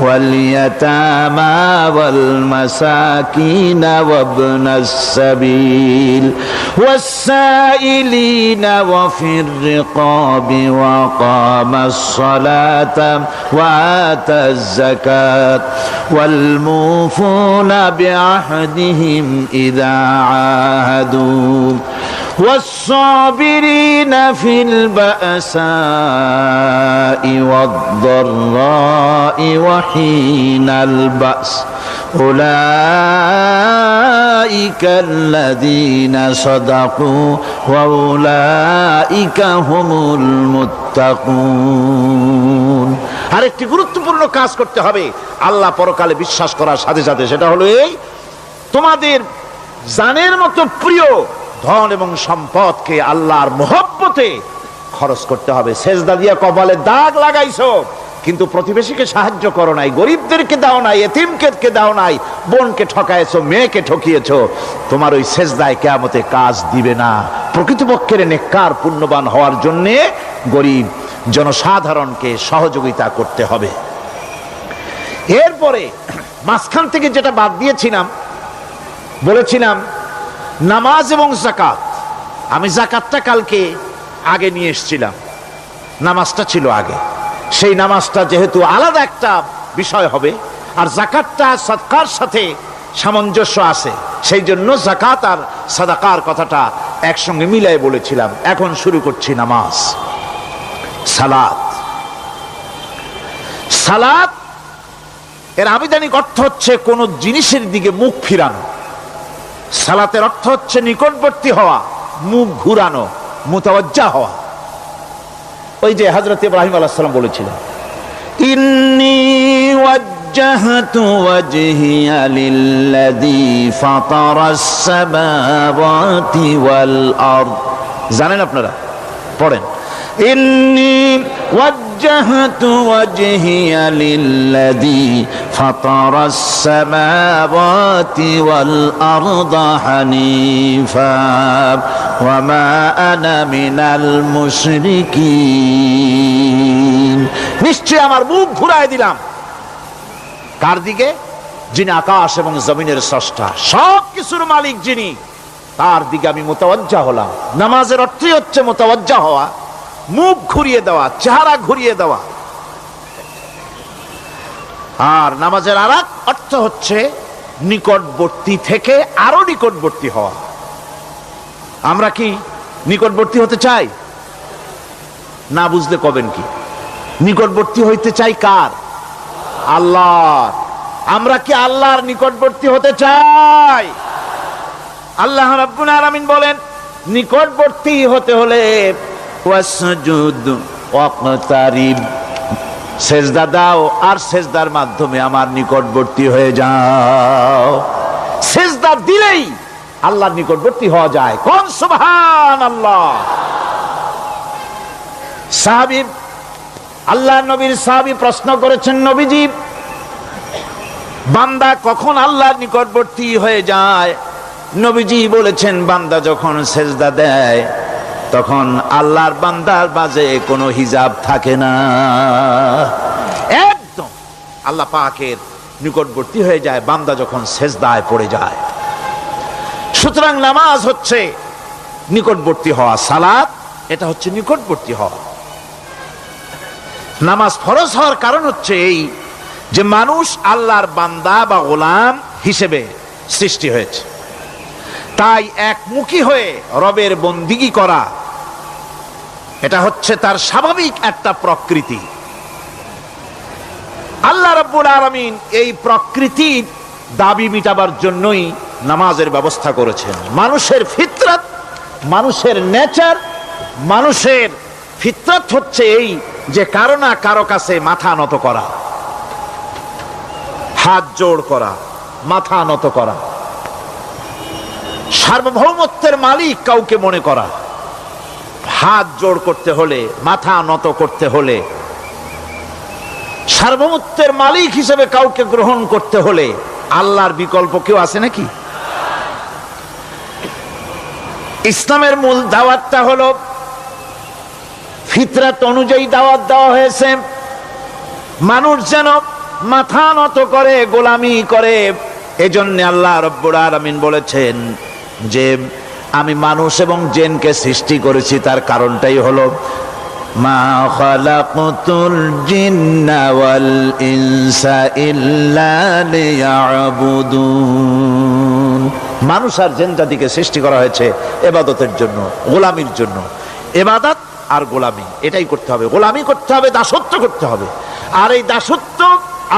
ওয়াল ইয়াতামা ওয়াল মাসাকিন ওয়াবনাস সাবিল ওয়াস-সাইলিনা ওয়া ফির রিকাবি ওয়া কামাস সালাতা ওয়া আতাজ যাকাত ওয়াল মুফুনা بعهدهم إذا عاهدوا والصابرين في البأساء والضراء وحين البأس أولئك الذين صدقوا وأولئك هم المتقون। আরেকটি গুরুত্বপূর্ণ কাজ করতে হবে আল্লাহ পরকালে বিশ্বাস করার সাথে সাথে, সেটা হলো এই, তোমাদের জানের মতো প্রিয় ধন এবং সম্পদকে আল্লাহর মহব্বতে খরচ করতে হবে। সেজদা দিয়া কপালে দাগ লাগাইছো, কিন্তু প্রতিবেশীকে সাহায্য করো নাই, গরিবদেরকে দাও নাই, এতিমকে দাও নাই, বোনকে ঠকাইছো, মেয়েকে ঠকিয়েছো, তোমার ওই সেজদায় কিয়ামতে কাজ দিবে না। প্রকৃতপক্ষের নেককার পুণ্যবান হওয়ার জন্য গরিব জনসাধারণকে সহযোগিতা করতে হবে। এরপরে মাঝখান থেকে যেটা বাদ দিয়েছিলাম, বলেছিলাম নামাজ এবং যাকাত। আমি যাকাতটা কালকে আগে নিয়ে এসেছিলাম, নামাজটা ছিল আগে। সেই নামাজটা যেহেতু আলাদা একটা বিষয় হবে, আর যাকাতটা সাদকার সাথে সামঞ্জস্য আছে, সেই জন্য যাকাত আর সাদাকার কথাটা একসঙ্গে মিলাই বলেছিলাম। এখন শুরু করছি নামাজ। সালাত, সালাত এর আবিধানিক অর্থ হচ্ছে কোন জিনিসের দিকে মুখ ফিরানো। সালাতের অর্থ হচ্ছে নিকটবর্তী হওয়া, মুখ ঘুরানো, মুতাওয়াজ্জা হওয়া। ওই যে হযরত ইব্রাহিম আলাইহিস সালাম বলেছিলেন, ইন্নী ওয়াজ্জাহতু ওয়াজহিয়া লিল্লাযী ফাতারাস সামাওয়াতি ওয়াল আরদ। জানেন আপনারা? পড়েন, ইন্নী ওয়াজ্জাহতু ওয়াজহিয়া লিল্লাযী ফাতারাস সামাওয়াতি ওয়াল আরদা হানিফা ওয়া মা আনা মিনাল মুশরিকিন। নিশ্চয় আমার মুখ ঘুরায় দিলাম কার দিকে? যিনি আকাশ এবং জমিনের স্রষ্টা, সব কিছুর মালিক যিনি, তার দিকে আমি মুতাওয়াজ্জা হলাম। নামাজের অর্থই হচ্ছে মুতাওয়াজ্জা হওয়া, মুখ ঘুরিয়ে দেওয়া, চেহারা ঘুরিয়ে দেওয়া। আর নামাজের আরেক অর্থ হচ্ছে নিকটবর্তী থেকে আরো নিকটবর্তী হওয়া। আমরা কি নিকটবর্তী হতে চাই? না বুঝলে কবেন কি? নিকটবর্তী হইতে চাই কার? আল্লাহ। আমরা কি আল্লাহর নিকটবর্তী হতে চাই? আল্লাহ রাব্বুল আলামিন বলেন, নিকটবর্তী হতে হলে ওয়াসজুদ ওয়াকতারিব, সেজদা দাও আর সেজদার মাধ্যমে আমার নিকটবর্তী হয়ে যাও। সেজদা দিলেই আল্লাহর নিকটবর্তী হওয়া যায়। কোন সুবহানাল্লাহ। সাহাবী, আল্লাহ নবীর সাহাবী প্রশ্ন করেছেন, নবীজি বান্দা কখন আল্লাহর নিকটবর্তী হয়ে যায়? নবীজি বলেছেন, বান্দা যখন সেজদা দেয় তখন আল্লাহর বান্দার মাঝে কোনো হিজাব থাকে না, একদম আল্লাহ পাকের নিকটবর্তী হয়ে যায় বান্দা যখন সেজদায় পড়ে যায়। সুতরাং নামাজ হচ্ছে নিকটবর্তী হওয়া, সালাত এটা হচ্ছে নিকটবর্তী হওয়া। নামাজ ফরজ হওয়ার কারণ হচ্ছে এই যে মানুষ আল্লাহর বান্দা বা গোলাম হিসেবে সৃষ্টি হয়েছে, তাই একমুখী হয়ে রবের বন্দিগি করা এটা হচ্ছে তার স্বাভাবিক একটা প্রকৃতি। আল্লাহ রাব্বুল আলামিন এই প্রকৃতির দাবি মিটাবার জন্যই নামাজের ব্যবস্থা করেছেন। মানুষের ফিতরাত, মানুষের নেচার, মানুষের ফিতরাত হচ্ছে এই যে কারো না কারো কাছে মাথা নত করা, হাত জোড় করা, মাথা নত করা, সার্বভৌমত্বের মালিক কাউকে মনে করা। হাত জোড় করতে হলে, মাথা নত করতে হলে, সার্বভৌমত্বের মালিক হিসেবে কাউকে গ্রহণ করতে হলে আল্লাহর বিকল্প কেউ আছে নাকি? ইসলামের মূল দাওয়াতটা হলো ফিতরাত অনুযায়ী দাওয়াত দেওয়া হয়েছে, মানুষ যেন মাথা নত করে, গোলামি করে। এজন্য আল্লাহ রাব্বুল আলামিন বলেছেন যে আমি মানুষ এবং জিনকে সৃষ্টি করেছি, তার কারণটাই হলো মা খালাকতুল জিন্না ওয়াল ইনসা ইল্লা লিয়াবুদুন। মানুষ আর জিন জাতিকে সৃষ্টি করা হয়েছে ইবাদতের জন্য, গোলামির জন্য। ইবাদত আর গোলামি এটাই করতে হবে, গোলামি করতে হবে, দাসত্ব করতে হবে। আর এই দাসত্ব,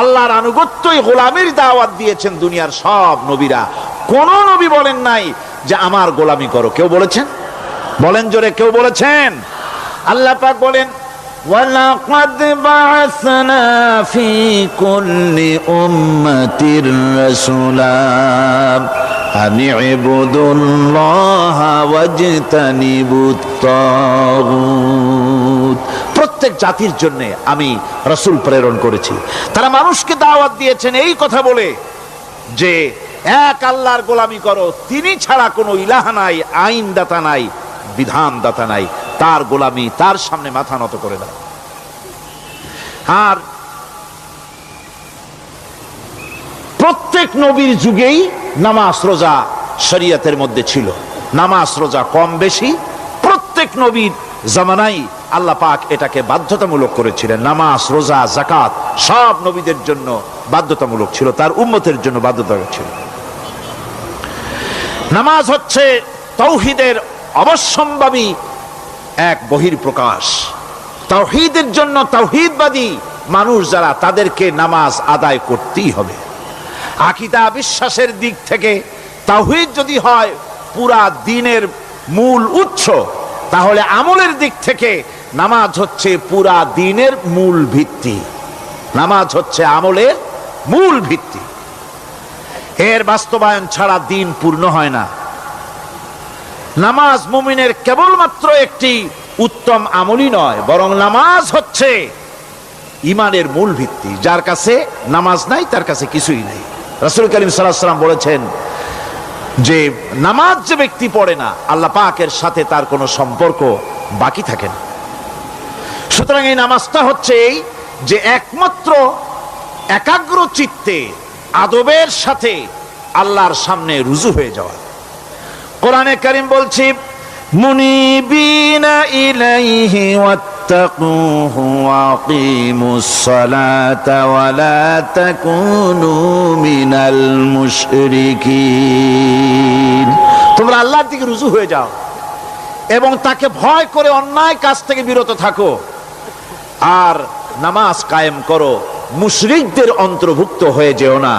আল্লাহর আনুগত্যই গোলামির দাওয়াত দিয়েছেন দুনিয়ার সব নবীরা। কোন নবী বলেন নাই যে আমার গোলামি করো। কেউ বলেছেন? বলেন জোরে, কেউ বলেছেন? আল্লাহ পাক বলেন, ওয়ালাকাদ বা'আসনা ফি কুল্লি উম্মাতির রাসূলা আন ইবুদুল্লাহা ওয়াজতানিবুত তাগুত। প্রত্যেক জাতির জন্য আমি রাসূল প্রেরণ করেছি, তারা মানুষকে দাওয়াত দিয়েছেন এই কথা বলে যে এক আল্লাহর গোলামি করো, তিনি ছাড়া কোনো ইলাহ নাই, আইনদাতা নাই, বিধানদাতা নাই, তার গোলামি, তার সামনে মাথা নত করে দাও। আর প্রত্যেক নবীর যুগেই নামাজ রোজা শরীয়তের মধ্যে ছিল। নামাজ রোজা কম বেশি প্রত্যেক নবীর জামানায় আল্লাহ পাক এটাকে বাধ্যতামূলক করেছিলেন। নামাজ রোজা যাকাত সব নবীদের জন্য বাধ্যতামূলক ছিল, তার উম্মতের জন্য বাধ্যতামূলক ছিল। নামাজ হচ্ছে তাওহীদের অবশ্যম্ভাবী এক বহির্প্রকাশ। তাওহীদের জন্য তাওহীদবাদী মানুষ যারা, তাদেরকে নামাজ আদায় করতেই হবে। আকীদা বিশ্বাসের দিক থেকে তাওহীদ যদি হয় পুরা দ্বীনের মূল উৎস, তাহলে আমলের দিক থেকে নামাজ হচ্ছে পুরা দ্বীনের মূল ভিত্তি। নামাজ হচ্ছে আমলের মূল ভিত্তি, এর বাস্তবায়ন ছাড়া দ্বীন পূর্ণ হয় না। নামাজ মুমিনের কেবলমাত্র একটি উত্তম আমলই নয়, বরং নামাজ হচ্ছে ঈমানের মূল ভিত্তি। যার কাছে নামাজ নাই তার কাছে কিছুই নাই। রাসূল করিম সাল্লাল্লাহু আলাইহি ওয়াসাল্লাম বলেছেন যে নামাজ যে ব্যক্তি পড়ে না, আল্লাহ পাকের সাথে তার কোনো সম্পর্ক বাকি থাকে না। সুতরাং এই নামাজটা হচ্ছে এই যে একমাত্র একাগ্র চিত্তে আদবের সাথে আল্লাহর সামনে রুজু হয়ে যাওয়া। কোরআনে কারীম বলছে মুনিবিনা ইলাইহি ওয়াত্তাকুহু ওয়া আকিমুস সালাতা ওয়া লা তাকুনু মিনাল মুশরিকিন। তোমরা আল্লাহর দিকে রুজু হয়ে যাও এবং তাকে ভয় করে অন্যায় কাজ থেকে বিরত থাকো, আর নামাজ কায়েম করো, মুশরিকদের অন্তর্ভুক্ত হয়ে যেও না।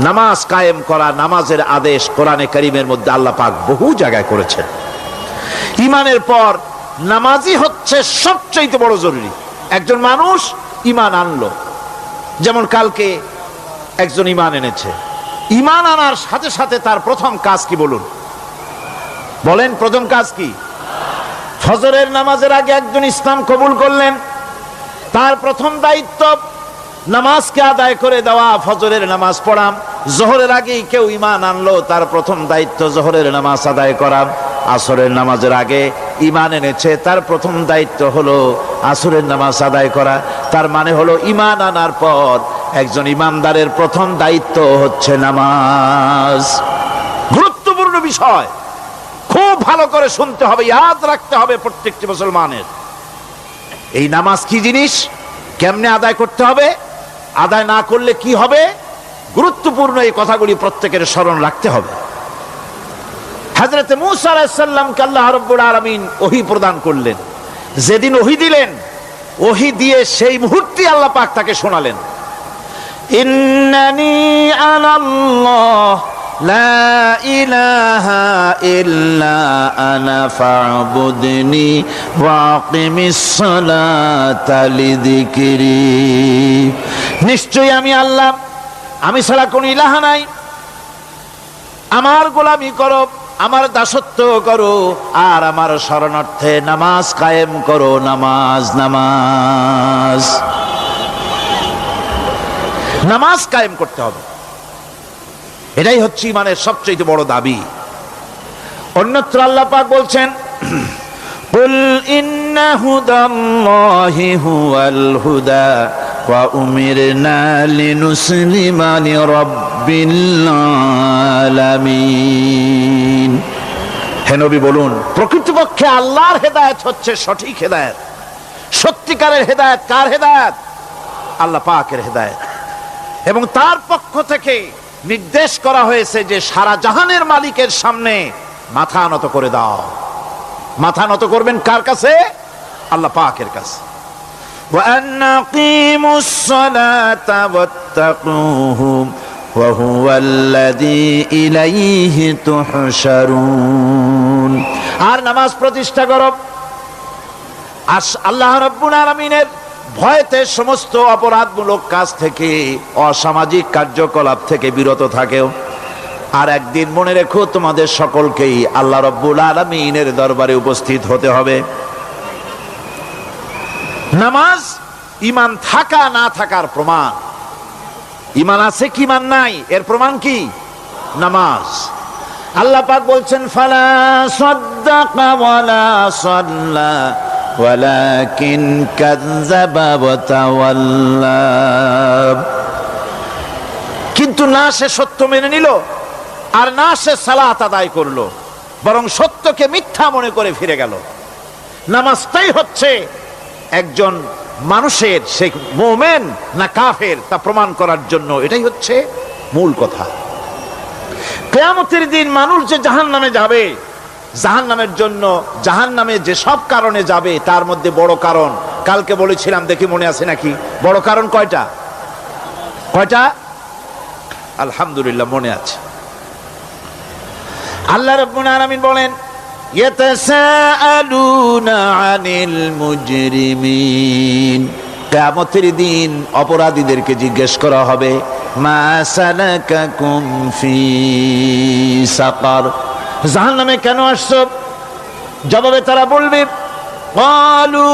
নামাজ কায়েম করা, নামাজের আদেশ কোরআনে কারীমের মধ্যে আল্লাহ পাক বহু জায়গায় করেছেন। ঈমানের পর নামাজই হচ্ছে সবচেয়ে বড় জরুরি। একজন মানুষ ঈমান আনলো, যেমন কালকে একজন ঈমান এনেছে, ঈমান আনার সাথে সাথে তার প্রথম কাজ কি বলুন? বলেন প্রথম কাজ কি? ফজরের নামাজের আগে একজন ইসলাম কবুল করলেন, তার প্রথম দায়িত্ব নামাজকে আদায় করে দেওয়া, ফজরের নামাজ পড়াম। জোহরের আগেই কেউ ঈমান আনলো, তার প্রথম দায়িত্ব জোহরের নামাজ আদায় করা। আসরের নামাজের আগে ঈমান এনেছে, তার প্রথম দায়িত্ব হলো আসরের নামাজ আদায় করা। তার মানে হলো ঈমান আনার পর একজন ঈমানদারের প্রথম দায়িত্ব হচ্ছে নামাজ। গুরুত্বপূর্ণ বিষয়, খুব ভালো করে শুনতে হবে, ইয়াদ রাখতে হবে প্রত্যেকটি মুসলমানের। এই নামাজ কি জিনিস, কেমনে আদায় করতে হবে, আদায় না করলে কি হবে, গুরুত্বপূর্ণ এই কথাগুলি প্রত্যেকের স্মরণ রাখতে হবে। হযরত মূসা আলাইহিস সালামকে আল্লাহ রাব্বুল আলামিন ওহী প্রদান করলেন। যেদিন ওহী দিলেন, ওহী দিয়ে সেই মুহূর্তে আল্লাহ পাক তাকে শোনালেন, ইন্নানি আনাল্লাহ লা ইলাহা ইল্লা আনা ফা'বুদনি ওয়া আকিমিস সালাতা লিযিকরি। নিশ্চয়ই আমি আল্লাহ, আমি ছাড়া কোনো ইলাহ নাই, আমার গোলামি করো, আমার দাসত্ব করো, আর আমার শরণার্থে নামাজ কায়েম করো। নামাজ নামাজ নামাজ কায়েম করতে হবে, এটাই হচ্ছে ইমানের সবচেয়ে বড় দাবি। অন্যত্র আল্লাহ পাক বলছেন, কুল ইন্না হুদাল্লাহি হুয়াল হুদা ওয়া উমিরনা লিনুসলিমা লিরাব্বিল আলামিন। হে নবী বলুন, প্রকৃতপক্ষে আল্লাহর হেদায়েত হচ্ছে সঠিক হেদায়েত। সত্যিকারের হেদায়েত কার হেদায়েত? আল্লাহ পাকের হেদায়েত। এবং তার পক্ষ থেকে নির্দেশ করা হয়েছে যে সারা জাহানের মালিকের সামনে মাথা নত করে দাও। মাথা নত করবেন কার কাছে? আল্লাহ পাকের কাছে। ওয়া আনাকিমুস সালাতা ওয়াত্তাকুহু ওয়া হুয়াল্লাযী ইলাইহি তুহশারুন। আর নামাজ প্রতিষ্ঠা করো, আল্লাহ রাব্বুল আলামিনের ভয়তে সমস্ত অপরাধমূলক কাজ থেকে, অসামাজিক কার্যকলাপ থেকে বিরত থাকেও। আর একদিন মনে রেখো, তোমাদের সকলকেই আল্লাহ রাব্বুল আলামিনের দরবারে উপস্থিত হতে হবে। নামাজ ঈমান থাকা না থাকার প্রমাণ। ঈমান আছে কি ঈমান নাই, এর প্রমাণ কি? নামাজ। আল্লাহ পাক বলছেন, ফালা সাদ্দাকা ওয়ালা সাল্লা ওয়ালাকিন কাযযাবা ওয়া তাওয়াল্লা। কিন্তু না সে সত্য মেনে নিল, আর না সে সালাত আদায় করলো, বরং সত্যকে মিথ্যা মনে করে ফিরে গেল। নামাজটাই হচ্ছে একজন মানুষের, সে মুমিন না কাফের তা প্রমাণ করার জন্য, এটাই হচ্ছে মূল কথা। কিয়ামতের দিন মানুষ যে জাহান্নামে যাবে, জাহান্নামের জন্য, জাহান্নামে যে সব কারণে যাবে তার মধ্যে বড় কারণ কালকে বলেছিলাম, দেখি মনে আছে নাকি? বড় কারণ কয়টা? কয়টা? আলহামদুলিল্লাহ মনে আছে। আল্লাহ রাব্বুল আলামিন বলেন, ইয়াতাসাআলুনা আনিল মুজরিমিন। কিয়ামতের দিন অপরাধীদেরকে জিজ্ঞেস করা হবে, মা সালাকাকুম ফি সাকার, জাহান্নামে কেন আসছো? জবাবে তারা বলবে, ক্বালু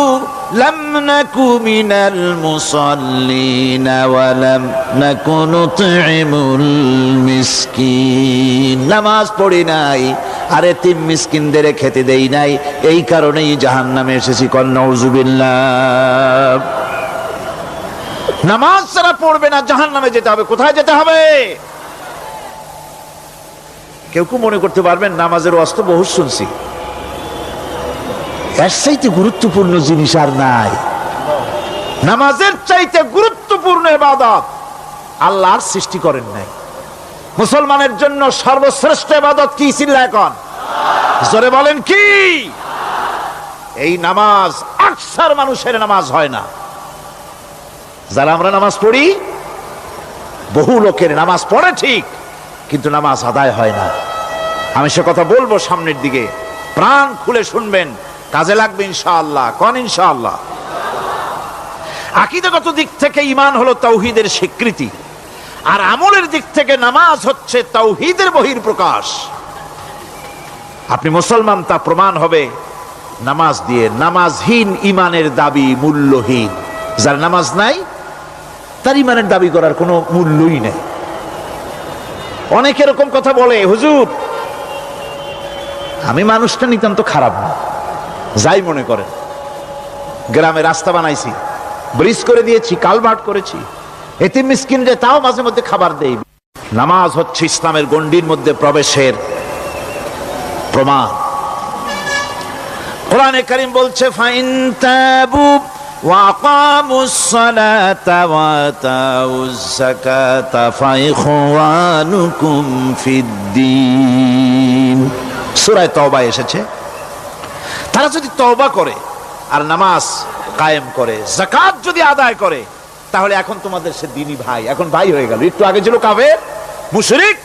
লাম নাকু মিনাল মুসাল্লিনা ওয়া লাম নাকু নুতঈমুল মিসকিন। নামাজ পড়ি নাই, আর এতিম মিসকিনদের খেতে দেই নাই, এই কারণেই জাহান্নামে এসেছি। কল নাউযুবিল্লাহ। নামাজ যারা পড়বে না জাহান্নামে যেতে হবে। কোথায় যেতে হবে? কেউ কেউ মনে করতে পারবেন নামাজের ওয়াজ তো বহু শুনছি, এর চাইতে গুরুত্বপূর্ণ জিনিস আর নাই। নামাজের চাইতে গুরুত্বপূর্ণ ইবাদত আল্লাহর সৃষ্টি করেন নাই। মুসলমানের জন্য সর্বশ্রেষ্ঠ ইবাদত কি? চিল্লায় এখন জোরে বলেন কি? এই নামাজ আকসার মানুষের নামাজ হয় না। যারা আমরা নামাজ পড়ি, বহু লোকের নামাজ পড়ে ঠিক, কিন্তু নামাজ আদায় হয় না। আমি সে কথা বলবো সামনের দিকে, প্রাণ খুলে শুনবেন, কাজে লাগবে ইনশাআল্লাহ। কোন ইনশাআল্লাহ? আকীদাগত দিক থেকে ঈমান হলো তাওহীদের স্বীকৃতি, আর আমলের দিক থেকে নামাজ হচ্ছে তাওহীদের বহিঃপ্রকাশ। আপনি মুসলমান তা প্রমাণ হবে নামাজ দিয়ে। নামাজহীন ঈমানের দাবি মূল্যহীন। যার নামাজ নাই তার ঈমানের দাবি করার কোনো মূল্যই নেই। অনেক এরকম কথা বলে, হুজুর আমি মানুষটা নিতান্ত খারাপ না, যাই মনে করেন, গ্রামে রাস্তা বানাইছি, ব্রিজ করে দিয়েছি, কালভার্ট করেছি, এতিম মিসকিনরে তাও মাঝে মধ্যে খাবার দেই। নামাজ হচ্ছে ইসলামের গণ্ডির মধ্যে প্রবেশের প্রমাণ। কোরআনে কারীম বলছে, ফাইন তাবু ওয়া আকামুস সালাতা ওয়া আতাউজ যাকাতা ফাইখওয়ানুকুম ফিদ্দীন। সূরা তওবা এসেছে। তারা যদি তওবা করে আর নামাজ কায়েম করে, যাকাত যদি আদায় করে, তাহলে এখন তোমাদের সে দ্বীনি ভাই, এখন ভাই হয়ে গেল। একটু আগে ছিল কাফের মুশরিক,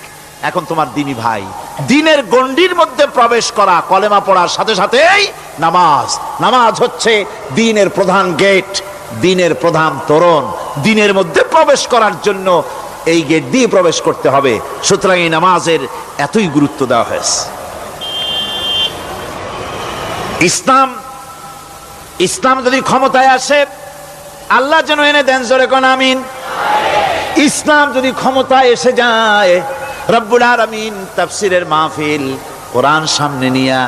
এখন তোমার দ্বীনি ভাই। দ্বীনের গণ্ডির মধ্যে প্রবেশ করা, কলেমা পড়ার সাথে সাথেই নামাজ। নামাজ হচ্ছে দ্বীনের প্রধান গেট, দ্বীনের প্রধান তোরণ। দ্বীনের মধ্যে প্রবেশ করার জন্য এই গেট দিয়ে প্রবেশ করতে হবে। সুতরাং এই নামাজের এতই গুরুত্ব দেওয়া হয়েছে। ইসলাম যদি ক্ষমতায় আসে, আল্লাহ যেন এনে দেন, জোরে কোন আমিন। ইসলাম যদি ক্ষমতায় এসে যায়, রব্বুল আলামিন তাফসীরের মাহফিল, কোরআন সামনে নিয়ে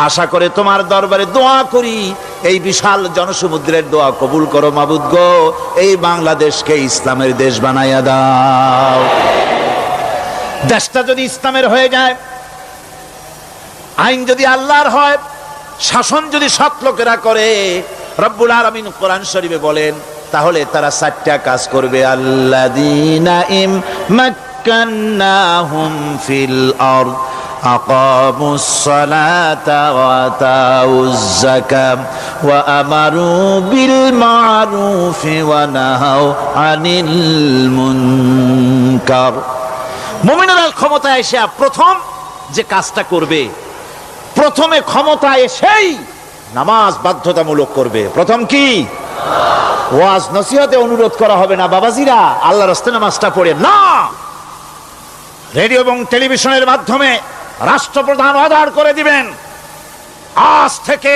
আশা করে তোমার দরবারে দোয়া করি, এই বিশাল জনসমুদ্রের দোয়া কবুল করো মাবুদ গো, এই বাংলাদেশকে ইসলামের দেশ বানাইয়া দাও। দেশটা যদি ইসলামের হয়ে যায়, আইন যদি আল্লাহর হয়, শাসন যদি সৎ লোকেরা করে, রব্বুল আলামিন কোরআন শরীফে বলেন, তাহলে তারা 4টা কাজ করবে। আল্লাযীনা মাক্কান্নাহুম ফিল আরদ আকামুস সালাতা ওয়া আতাউজ যাকাত ওয়া আমারু বিল মা'রুফি ওয়া নাহাউ আনিল মুনকার। মুমিনরা ক্ষমতায় এসে প্রথম যে কাজটা করবে, প্রথমে ক্ষমতায় এসেই নামাজ বাধ্যতামূলক করবে। প্রথম কি? ওয়াজ নসিহতে অনুরোধ করা হবে না, বাবাজিরা আল্লাহর রাস্তায় নামাজটা পড়ে না। রেডিও এবং টেলিভিশনের মাধ্যমে রাষ্ট্রপ্রধান অর্ডার করে দিবেন, আজ থেকে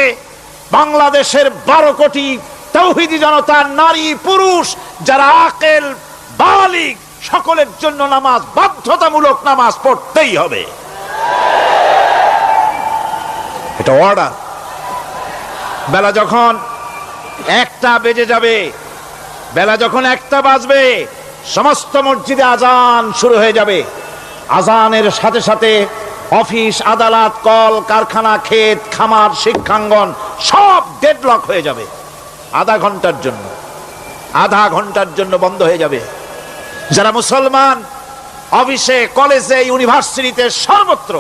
বাংলাদেশের 12 কোটি তাওহীদি জনতা, নারী পুরুষ যারা আকেল বালিগ, সকলের জন্য নামাজ বাধ্যতামূলক, নামাজ পড়তেই হবে। এটা অর্ডার। বেলা যখন 1টা বেজে যাবে, বেলা যখন 1টা বাজবে, সমস্ত মসজিদে আজান শুরু হয়ে যাবে। আজানের সাথে সাথে অফিস, আদালত, কল কারখানা, ক্ষেত খামার, শিক্ষাঙ্গন সব ডেডলক হয়ে যাবে। আধা ঘন্টার জন্য বন্ধ হয়ে যাবে। যারা মুসলমান অফিসে, কলেজে, ইউনিভার্সিটিতে, সর্বত্র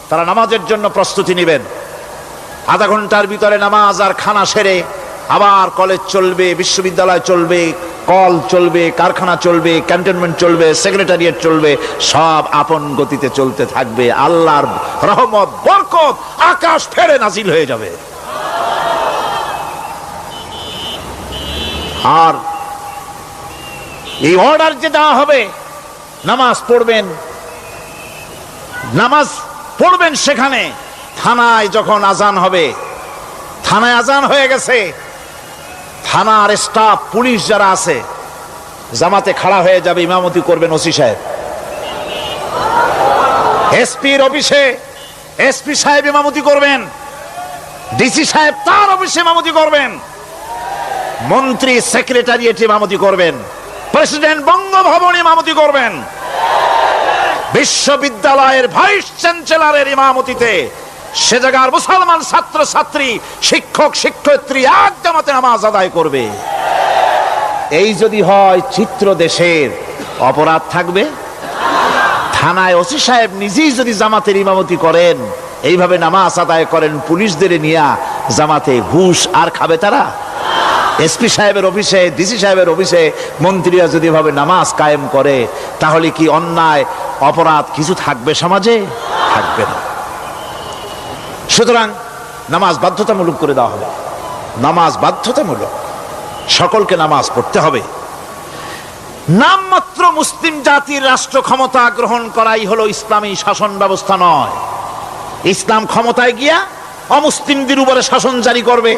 তারা নামাজের জন্য প্রস্তুতি নেবেন। আধা ঘন্টার ভিতরে নামাজ আর খানা সেরে আবার কলেজ চলবে, বিশ্ববিদ্যালয় চলবে, কল চলবে, কারখানা চলবে, ক্যান্টনমেন্ট চলবে, সেক্রেটারিয়েট চলবে, সব আপন গতিতে চলতে থাকবে। আল্লাহর রহমত, বরকত আকাশ ফেরে নাজিল হয়ে যাবে। আর এই অর্ডার যে দেওয়া হবে, নামাজ পড়বেন, সেখানে থানায় যখন আজান হবে, থানায় আজান হয়ে গেছে, থানার স্টাফ, পুলিশ যারা আছে জামাতে খাড়া হয়ে যাবে, ইমামতি করবেন ওসি সাহেব। এসপির অফিসে এসপি সাহেব ইমামতি করবেন, ডিসি সাহেব তার অফিসে ইমামতি করবেন, মন্ত্রী সেক্রেটারিয়েটে ইমামতি করবেন, প্রেসিডেন্ট বঙ্গভবনে ইমামতি করবেন, বিশ্ববিদ্যালয়ের ভাইস চ্যান্সেলরের ইমামতিতে সে জায়গার মুসলমান ছাত্র ছাত্রী, শিক্ষক শিক্ষয়িত্রী এক জামাতে নামাজ আদায় করবে। এই যদি হয় চিত্র দেশের, অপরাধ থাকবে? থানায় ওসি সাহেব নিজেই যদি জামাতের ইমামতি করেন, এইভাবে নামাজ আদায় করেন পুলিশদের নিয়ে জামাতে, ঘুষ আর খাবে তারা? এসপি সাহেবের অফিসে, ডিসি সাহেবের অফিসে মন্ত্রীরা যদি এভাবে নামাজ কায়েম করে, তাহলে কি অন্যায় অপরাধ কিছু থাকবে সমাজে? থাকবে না। সুতরাং নামাজ বাধ্যতামূলক করে দেওয়া হবে। নামাজ বাধ্যতামূলক, সকলকে নামাজ পড়তে হবে। নামমাত্র মুসলিম জাতির রাষ্ট্র ক্ষমতা গ্রহণ করাই হলো ইসলামী শাসন ব্যবস্থা নয়। ইসলাম ক্ষমতায় গিয়া অমুসলিমদের উপরে শাসন জারি করবে,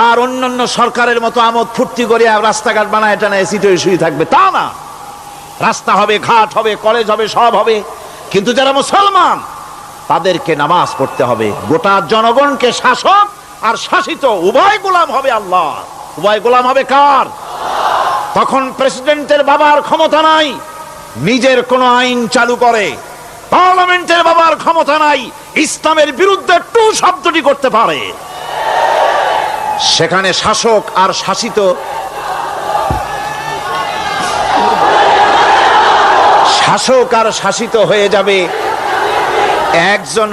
আর অন্যান্য সরকারের মতো আমোদ ফুর্তি করে রাস্তাঘাট বানায় টানায় সিটে শুয়ে থাকবে, তা না। রাস্তা হবে, ঘাট হবে, কলেজ হবে, সব হবে, কিন্তু যারা মুসলমান তাদেরকে নামাজ পড়তে হবে। গোটা জনগণকে শাসক আর শাসিত উভয় গোলাম হবে আল্লাহ। উভয় গোলাম হবে কার? তখন প্রেসিডেন্টের বাবার ক্ষমতা নাই নিজের কোন আইন চালু করে, পার্লামেন্টের বাবার ক্ষমতা নাই ইসলামের বিরুদ্ধে টু শব্দটি করতে পারে। সেখানে শাসক আর শাসিত, শাসক আর শাসিত হয়ে যাবে একজন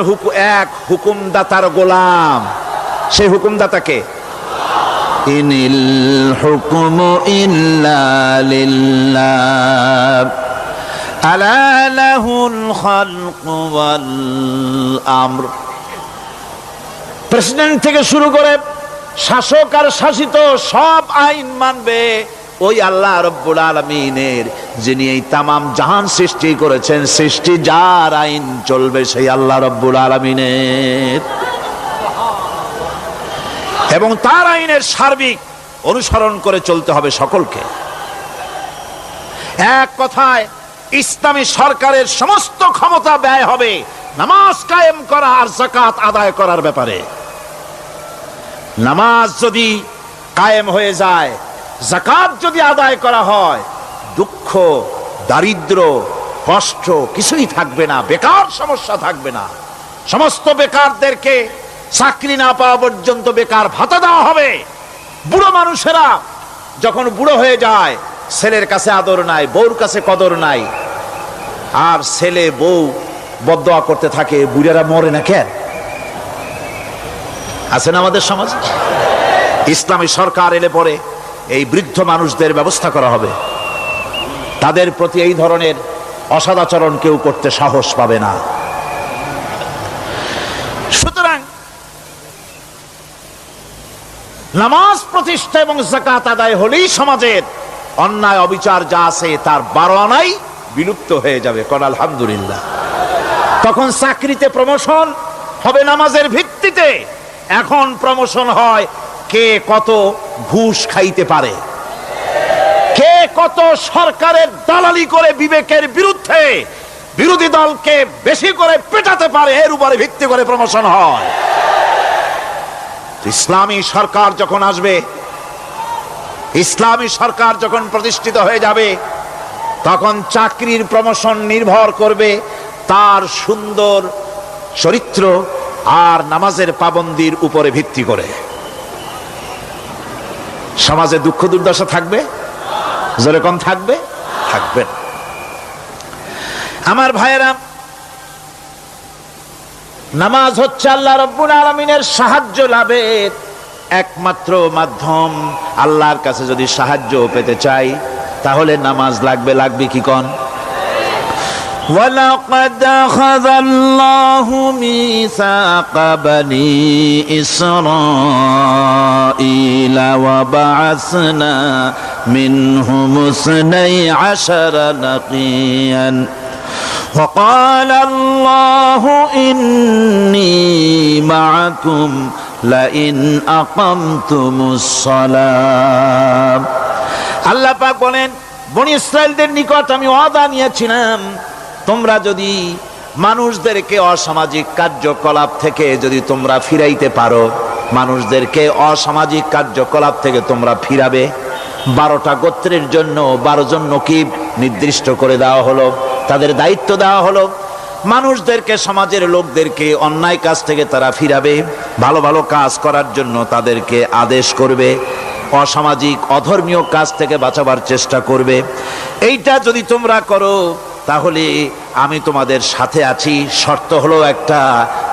এক হুকুমদাতার গোলাম। সেই হুকুমদাতাকে ইনিল হুকুমু ইল্লা লিল্লাহ আলা লাহুল খালকু ওয়াল আমর। প্রেসিডেন্ট থেকে শুরু করে শাসক আর শাসিত সব আইন মানবে ওই আল্লাহ রব্বুল আলামিনের, যিনি এই তামাম জাহান সৃষ্টি করেছেন। সৃষ্টি যার আইন চলবে সেই আল্লাহ রব্বুল আলামিনের, এবং তার আইনের সার্বিক অনুসরণ করে চলতে হবে সকলকে। এক কথায় ইসলামী সরকারের সমস্ত ক্ষমতা ব্যয় হবে নামাজ কায়েম করা আর যাকাত আদায় করার ব্যাপারে। নামাজ যদি কায়েম হয়ে যায়, যাকাত যদি আদায় করা হয়, দুঃখ, দারিদ্র, কষ্ট কিছুই থাকবে না, বেকার সমস্যা থাকবে না। সমস্ত বেকারদেরকে চাকরি না পাওয়া পর্যন্ত বেকার ভাতা দেওয়া হবে। বুড়ো মানুষেরা যখন বুড়ো হয়ে যায়, ছেলের কাছে আদর নাই, বউর কাছে কদর নাই, আর ছেলে বউ বদদোয়া করতে থাকে, বুড়েরা মরে না কেন? আছে না আমাদের সমাজ? ইসলামী সরকার এলে পরে এই বৃদ্ধ মানুষদের ব্যবস্থা করা হবে। তাদের প্রতি এই ধরনের অসদাচরণ কেউ করতে সাহস পাবে না। সুতরাং নামাজ প্রতিষ্ঠা এবং যাকাত আদায় হলেই সমাজের অন্যায় অবিচার যা আছে তার 12 আনাই বিলুপ্ত হয়ে যাবে। কোন আলহামদুলিল্লাহ। তখন চাকরিতে প্রমোশন হবে নামাজের ভিত্তিতে। এখন প্রমোশন হয় কে কত ঘুষ খাইতে পারে, কে কত সরকারের দালালি করে বিবেকের বিরুদ্ধে বিরোধী দলকে বেশি করে পেটাতে পারে, এর উপরে ভিত্তি করে প্রমোশন হয়। ইসলামী সরকার যখন আসবে, ইসলামী সরকার যখন প্রতিষ্ঠিত হয়ে যাবে, তখন চাকরির প্রমোশন নির্ভর করবে তার সুন্দর চরিত্র আর নামাজের পাবন্দির উপরে ভিত্তি করে। সমাজে দুঃখ দুর্দশা থাকবে? যেরকম থাকবে, থাকবে। আমার ভাইয়েরা, নামাজ হচ্ছে আল্লাহ রাব্বুল আলামিনের সাহায্য লাভের একমাত্র মাধ্যম। আল্লাহর কাছে যদি সাহায্য পেতে চাই তাহলে নামাজ লাগবে। লাগবে কি কোন? وَلَقَدْ أَخَذَ اللَّهُ مِيثَاقَ بَنِي إِسْرَائِيلَ وَبَعَثْنَا مِنْهُمُ 12 نَقِيًّا وَقَالَ اللَّهُ إِنِّي مَعَكُمْ لَئِنْ أَقَمْتُمُ الصَّلَاةَ। আল্লাহ পাক বলেন, বনি ইসরাইলদের নিকট আমি ওয়াদা নিয়েছিলাম, তোমরা যদি মানুষদেরকে অসামাজিক কার্যকলাপ থেকে যদি তোমরা ফিরাইতে পারো, মানুষদেরকে অসামাজিক কার্যকলাপ থেকে তোমরা ফিরাবে। 12টা গোত্রের জন্য 12 জন নকিব নির্দিষ্ট করে দেওয়া হলো, তাদের দায়িত্ব দেওয়া হলো। মানুষদেরকে, সমাজের লোকদেরকে অন্যায় কাজ থেকে তারা ফিরাবে, ভালো ভালো কাজ করার জন্য তাদেরকে আদেশ করবে, অসামাজিক অধর্মীয় কাজ থেকে বাঁচাবার চেষ্টা করবে। এইটা যদি তোমরা করো তাহলে আমি তোমাদের সাথে আছি। শর্ত হলো একটা,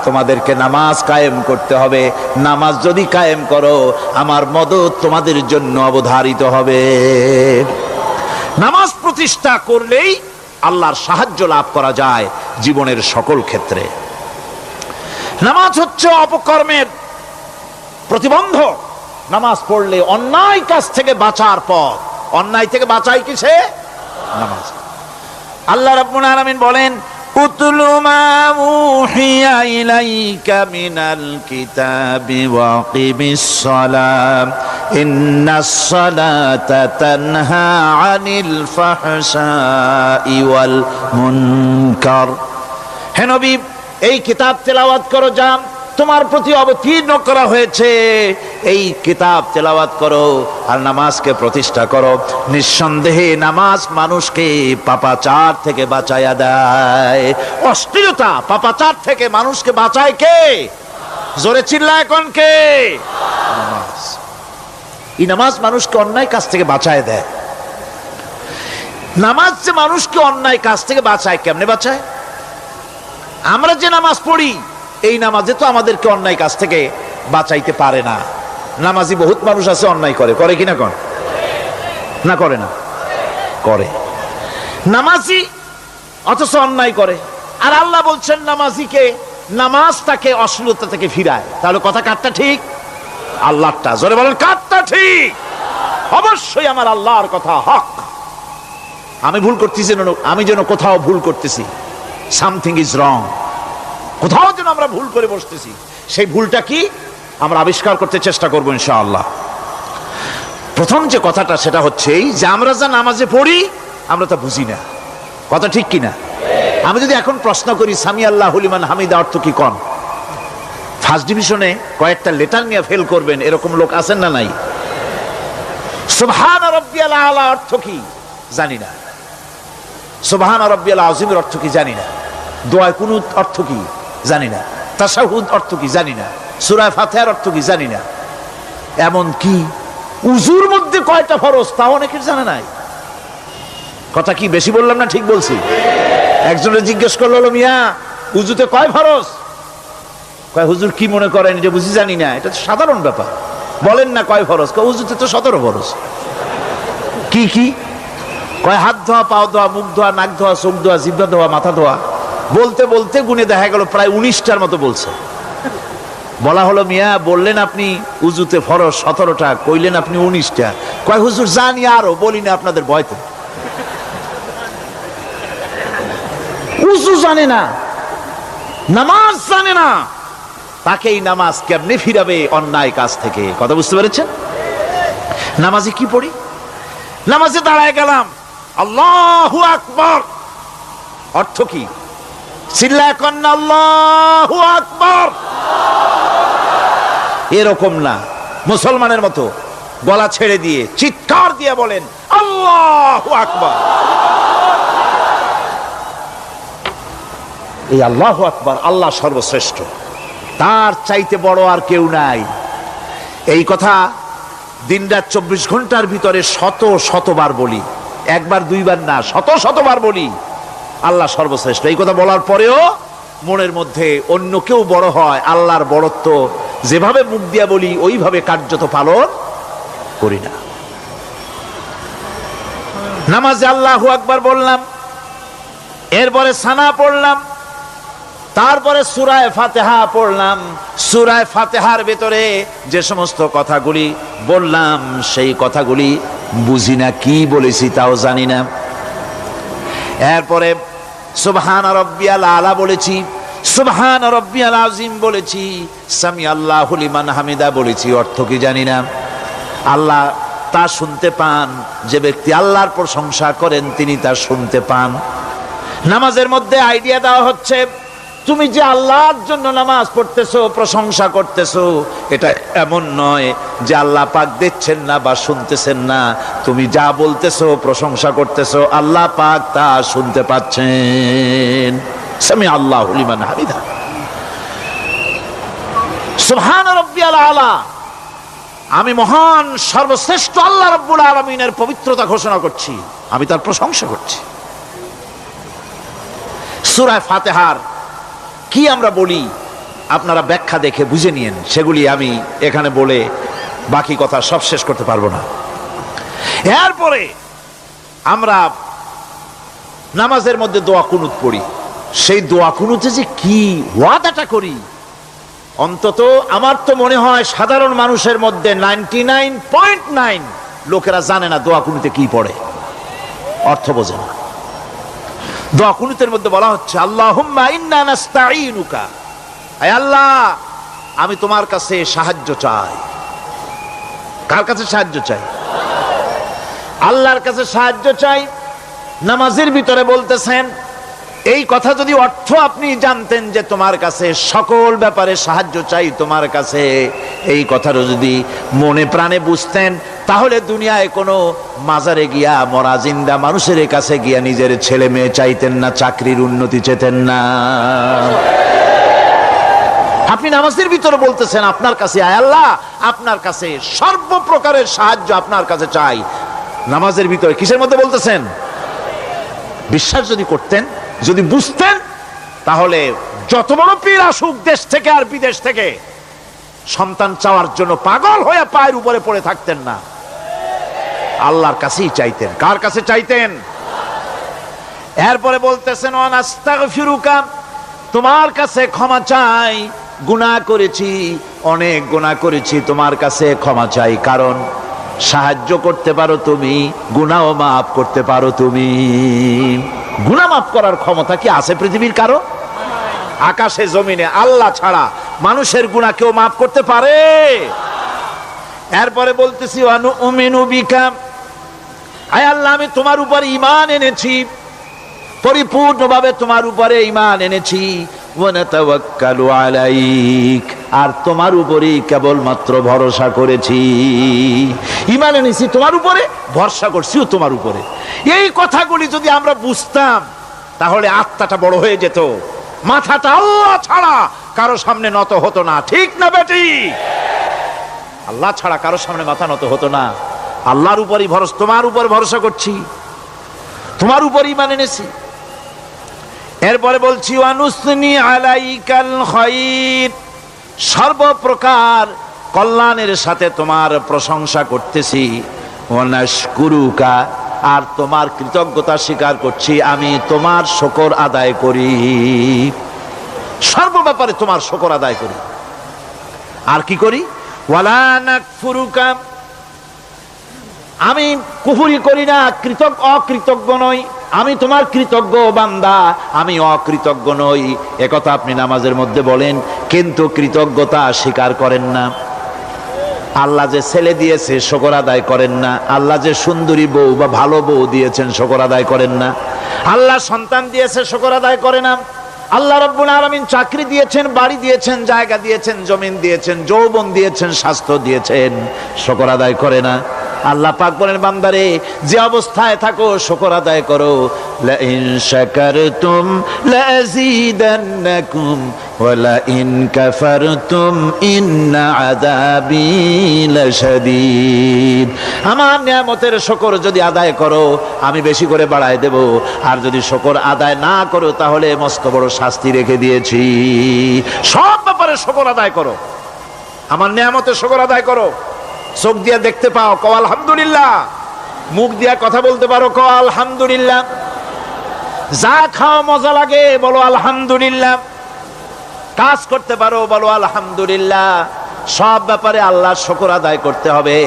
তোমাদেরকে নামাজ কায়েম করতে হবে। নামাজ যদি কায়েম করো আমার মদদ তোমাদের জন্য অবধারিত হবে। নামাজ প্রতিষ্ঠা করলেই আল্লাহর সাহায্য লাভ করা যায় জীবনের সকল ক্ষেত্রে। নামাজ হচ্ছে অপকর্মের প্রতিবন্ধক। নামাজ পড়লে অন্যায় কাজ থেকে বাঁচার পথ। অন্যায় থেকে বাঁচাই কিসে? নামাজ। আল্লাহ রাব্বুল আলামিন বলেন, উতলু মা উহিয়া ইলাইকা মিনাল কিতাবি ওয়া কিমিস সালাম ইন্নাস সালাতা তানহা আনিল ফাহশাই ওয়াল মুনকার। হে নবী, এই কিতাব তেলাওয়াত করো, যা তোমার প্রতি অবতীর্ণ করা হয়েছে, এই কিতাব তেলাওয়াত করো আর নামাজকে প্রতিষ্ঠা করো। নিঃসন্দেহে নামাজ মানুষকে পাপাচার থেকে বাঁচায়া দেয়। অশ্লীলতা, পাপাচার থেকে মানুষকে বাঁচায় কে? জোরে চিল্লায় কোন কে? নামাজ। এই নামাজ মানুষকে অন্যায় কাজ থেকে বাঁচায় দেয়। নামাজ যে মানুষকে অন্যায় কাজ থেকে বাঁচায়, কেমনে বাঁচায়? আমরা যে নামাজ পড়ি, এই নামাজে তো আমাদেরকে অন্যায় কাজ থেকে বাঁচাইতে পারে না। নামাজি বহুত মানুষ আছে অন্যায় করে, করে কিনা কোন? না করে না? করে। নামাজি অথচ অন্যায় করে। আর আল্লাহ বলছেন নামাজিকে, নামাজ তাকে অশ্লীলতা থেকে ফিরায়। তাহলে কথা কারটা ঠিক? আল্লাহরটা। জোরে বলেন, কারটা ঠিক? অবশ্যই আমার আল্লাহর কথা হক। আমি ভুল করতেছি, আমি যেন কোথাও ভুল করতেছি, সামথিং ইজ রং, কোথাও যেন আমরা ভুল করে বসতেছি, সেই ভুলটা কি আমরা আবিষ্কার করতে চেষ্টা করবো ইনশাআল্লাহ। প্রথম যে কথাটা সেটা হচ্ছে এই যে আমরা যা নামাজে পড়ি আমরা তা বুঝি না। কথা ঠিক কিনা? আমি যদি এখন প্রশ্ন করি সামি আল্লাহু লিমান হামিদা অর্থ কি কোন, ফার্স্ট ডিভিশনে কয়েকটা লেটার নিয়ে ফেল করবেন এরকম লোক আছেন না নাই? সুবহান রাব্বিয়াল আলা অর্থ কি জানি না, সুবহান রাব্বিয়াল আযীমের অর্থ কি জানি না, দোয়া কুনুত অর্থ কি জানি না, তাশাহুদ অর্থ কি জানি না, সূরা ফাতিহার অর্থ কি জানি না। এমন কি উযুর মধ্যে কয়টা ফরজ তাও অনেকের জানা নাই। কথা কি বেশি বললাম না ঠিক বলছি? একজনের জিজ্ঞেস করলো, মিয়া উযুতে কয় ফরজ? কয় হুজুর কি মনে করেন এটা বুঝি জানি না, এটা তো সাধারণ ব্যাপার, বলেন না কয় ফরজ? কয় উযুতে তো 17 ফরজ। কি কি? কয় হাত ধোয়া, পাও ধোয়া, মুখ ধোয়া, নাক ধোয়া, চোখ ধোয়া, জিহ্বা ধোয়া, মাথা ধোয়া। বলতে বলতে গুনে দেখা গেল প্রায় 19টার মতো বলছে। বলা হলো, মিয়া বললেন আপনি উযুতে ফরজ 17টা, কইলেন আপনি 19টা। কয় হুজুর জানি আরো, বলি না আপনাদের ভয়তে। উযু জানে না, নামাজ জানে না, তাকে এই নামাজ কেমনে ফিরাবে অন্যায় কাজ থেকে? কথা বুঝতে পেরেছেন? নামাজে কি পড়ি? নামাজে দাঁড়ায় গেলাম, আল্লাহু আকবার অর্থ কি? চিল্লায় কন্না আল্লাহু আকবার। এরকম না, মুসলমানের মতো গলা ছেড়ে দিয়ে চিৎকার দিয়ে বলেন আল্লাহু আকবার। এই আল্লাহু আকবার, আল্লাহ সর্বশ্রেষ্ঠ, তার চাইতে বড় আর কেউ নাই। এই কথা দিনরাত 24 ঘন্টার ভিতরে শত শতবার বলি, একবার দুইবার না, শত শতবার বলি আল্লাহ সর্বশ্রেষ্ঠ। এই কথা বলার পরেও মনের মধ্যে অন্য কেউ বড় হয়, আল্লাহর বড়ত্ব যেভাবে মুখ দিয়া বলি ওইভাবে কার্যত পালন করি না। নামাজে আল্লাহু আকবার বললাম, এরপরে সানা পড়লাম, তারপরে সূরা ফাতিহা পড়লাম। সূরা ফাতিহার ভিতরে যে সমস্ত কথাগুলি বললাম সেই কথাগুলি বুঝি না, কি বলেছি তাও জানি না। এরপরে সুবহান রাব্বিয়াল আলা বলেছি, সুবহান রাব্বিয়াল আযীম বলেছি, সামি আল্লাহু লিমান হামিদা বলেছি, অর্থ কি জানি না। আল্লাহ তা শুনতে পান, যে ব্যক্তি আল্লাহর প্রশংসা করেন তিনি তা শুনতে পান। নামাজের মধ্যে আইডিয়া দেওয়া হচ্ছে, তুমি যে আল্লাহর জন্য নামাজ পড়তেছো, প্রশংসা করতেছো, এটা এমন নয় যে আল্লাহ পাক দেখছেন না বা শুনতেছেন না। তুমি যা বলতেছো, প্রশংসা করতেছো, আল্লাহ পাক তা শুনতে পাচ্ছেন। সামি আল্লাহু লিমান হামিদা। সুবহান রাব্বিয়াল আলা। আমি মহান সর্বশ্রেষ্ঠ আল্লাহ রাব্বুল আলামিনের পবিত্রতা ঘোষণা করছি, আমি তার প্রশংসা করছি। সূরা ফাতিহার কি আমরা বলি আপনারা ব্যাখ্যা দেখে বুঝে নিয়েন, সেগুলি আমি এখানে বলে বাকি কথা সব শেষ করতে পারবো না। এরপরে আমরা নামাজের মধ্যে দোয়া কুনুত পড়ি। সেই দোয়া কুনুতে যে কি ওয়াদাটা করি, অন্তত আমার তো মনে হয় সাধারণ মানুষের মধ্যে 99.9 লোকেরা জানে না দোয়া কুনুতে কি পড়ে, অর্থ বোঝে না। দোয়া কুনুতের মধ্যে বলা হচ্ছে আল্লাহুম্মা ইন্না নাস্তাঈনুকা, আয় আল্লাহ আমি তোমার কাছে সাহায্য চাই। কার কাছে সাহায্য চাই? আল্লাহর কাছে সাহায্য চাই। নামাজের ভিতরে বলতেছেন, এই কথা যদি অর্থ আপনি জানতেন যে তোমার কাছে সকল ব্যাপারে সাহায্য চাই তোমার কাছে, এই কথাটা যদি মনে প্রাণে বুঝতেন, তাহলে দুনিয়ায় কোনো মাজারে গিয়া মরা জিন্দা মানুষের কাছে গিয়া নিজের ছেলে মেয়ে চাইতেন না, চাকরির উন্নতি চেতেন না। আপনি নামাজের ভিতরে বলতেছেন আপনার কাছে, আয় আল্লাহ আপনার কাছে সর্বপ্রকারের সাহায্য আপনার কাছে চাই। নামাজের ভিতরে কিসের মধ্যে বলতেছেন? বিশ্বাস যদি করতেন, যদি বুঝতেন, তাহলে যত বড় পীর আসুক দেশ থেকে আর বিদেশ থেকে, সন্তান চাওয়ার জন্য পাগল হয়ে পায়ের উপরে পড়ে থাকতেন না, আল্লাহর কাছেই চাইতেন। কার কাছে চাইতেন? এরপরে বলতেছেন ওয়ানাস্তাগফিরুকা, তোমার কাছে ক্ষমা চাই, গুনাহ করেছি, অনেক গুনাহ করেছি, তোমার কাছে ক্ষমা চাই, কারণ সাহায্য করতে পারো তুমি, গুনাহ মাফ করতে পারো তুমি। গুনাহ মাফ করার ক্ষমতা কি আছে পৃথিবীর কারো? আকাশে জমিনে আল্লাহ ছাড়া মানুষের গুনাহ কেউ মাফ করতে পারে? এরপরে বলতেছি ওয়ানুমিনু বিকা, আয় আল্লাহ আমি তোমার উপর ঈমান এনেছি, পরিপূর্ণভাবে তোমার উপরে ঈমান এনেছি। ওয়ানাতাওয়াক্কালু আলাইক, আর তোমার উপরেই কেবলমাত্র ভরসা করেছি। ঈমান এনেছি তোমার উপরে, ভরসা করছিও তোমার উপরে। এই কথাগুলি যদি আমরা বুঝতাম, তাহলে আত্মাটা বড় হয়ে যেত, মাথাটা আল্লাহ ছাড়া কারো সামনে নত হতো না। ঠিক না বেটি? আল্লাহ ছাড়া কারো সামনে মাথা নত হতো না। আল্লাহর উপরই ভরসা, তোমার উপর ভরসা করছি, তোমার উপর ঈমান এনেছি। এরপরে বলছি ওয়ানুসনি আলাইকাল খায়র, সর্বপ্রকার কল্যাণের সাথে তোমার প্রশংসা করতেছি। ওয়ানাশকুরুকা, আর তোমার কৃতজ্ঞতা স্বীকার করছি, আমি তোমার শুকর আদায় করি, সর্ব ব্যাপারে তোমার শুকর আদায় করি। আর কি করি? ওয়ালা নাকফুরুকা, আমি কুফরি করি না, অকৃতজ্ঞ নই, আমি তোমার কৃতজ্ঞ বান্দা, আমি অকৃতজ্ঞ নই। একথা আপনি নামাজের মধ্যে বলেন, কিন্তু কৃতজ্ঞতা স্বীকার করেন না। আল্লাহ যে ছেলে দিয়েছে শুকর আদায় করেন না, আল্লাহ যে সুন্দরী বউ বা ভালো বউ দিয়েছেন শুকর আদায় করেন না, আল্লাহ সন্তান দিয়েছে শুকর আদায় করে না, আল্লাহ রাব্বুল আলামিন চাকরি দিয়েছেন, বাড়ি দিয়েছেন, জায়গা দিয়েছেন, জমিন দিয়েছেন, যৌবন দিয়েছেন, স্বাস্থ্য দিয়েছেন, শুকর আদায় করে না। আল্লাহ পাক বলেন, বান্দারে যে অবস্থায় থাকো শুকর আদায় করো। লা ইন শাকারতুম লাযীদান্নাকুম ওয়া লা ইন কাফারতুম ইন্না আযাবী লাশাদীদ। আমার নিয়ামতের শুকর যদি আদায় করো আমি বেশি করে বাড়ায় দেব, আর যদি শুকর আদায় না করো তাহলে মস্ত বড় শাস্তি রেখে দিয়েছি। সব ব্যাপারে শুকর আদায় করো, আমার নিয়ামতের শুকর আদায় করো। চোখ দিয়া দেখতে পাও, কও আলহামদুলিল্লাহ। মুখ দিয়া কথা বলতে পারো, কও আলহামদুলিল্লাহ। যা খাও মজা লাগে বলো আলহামদুলিল্লাহ। কাজ করতে পারো বলো আলহামদুলিল্লাহ। সব ব্যাপারে আল্লাহর শুকর আদায় করতে হবে।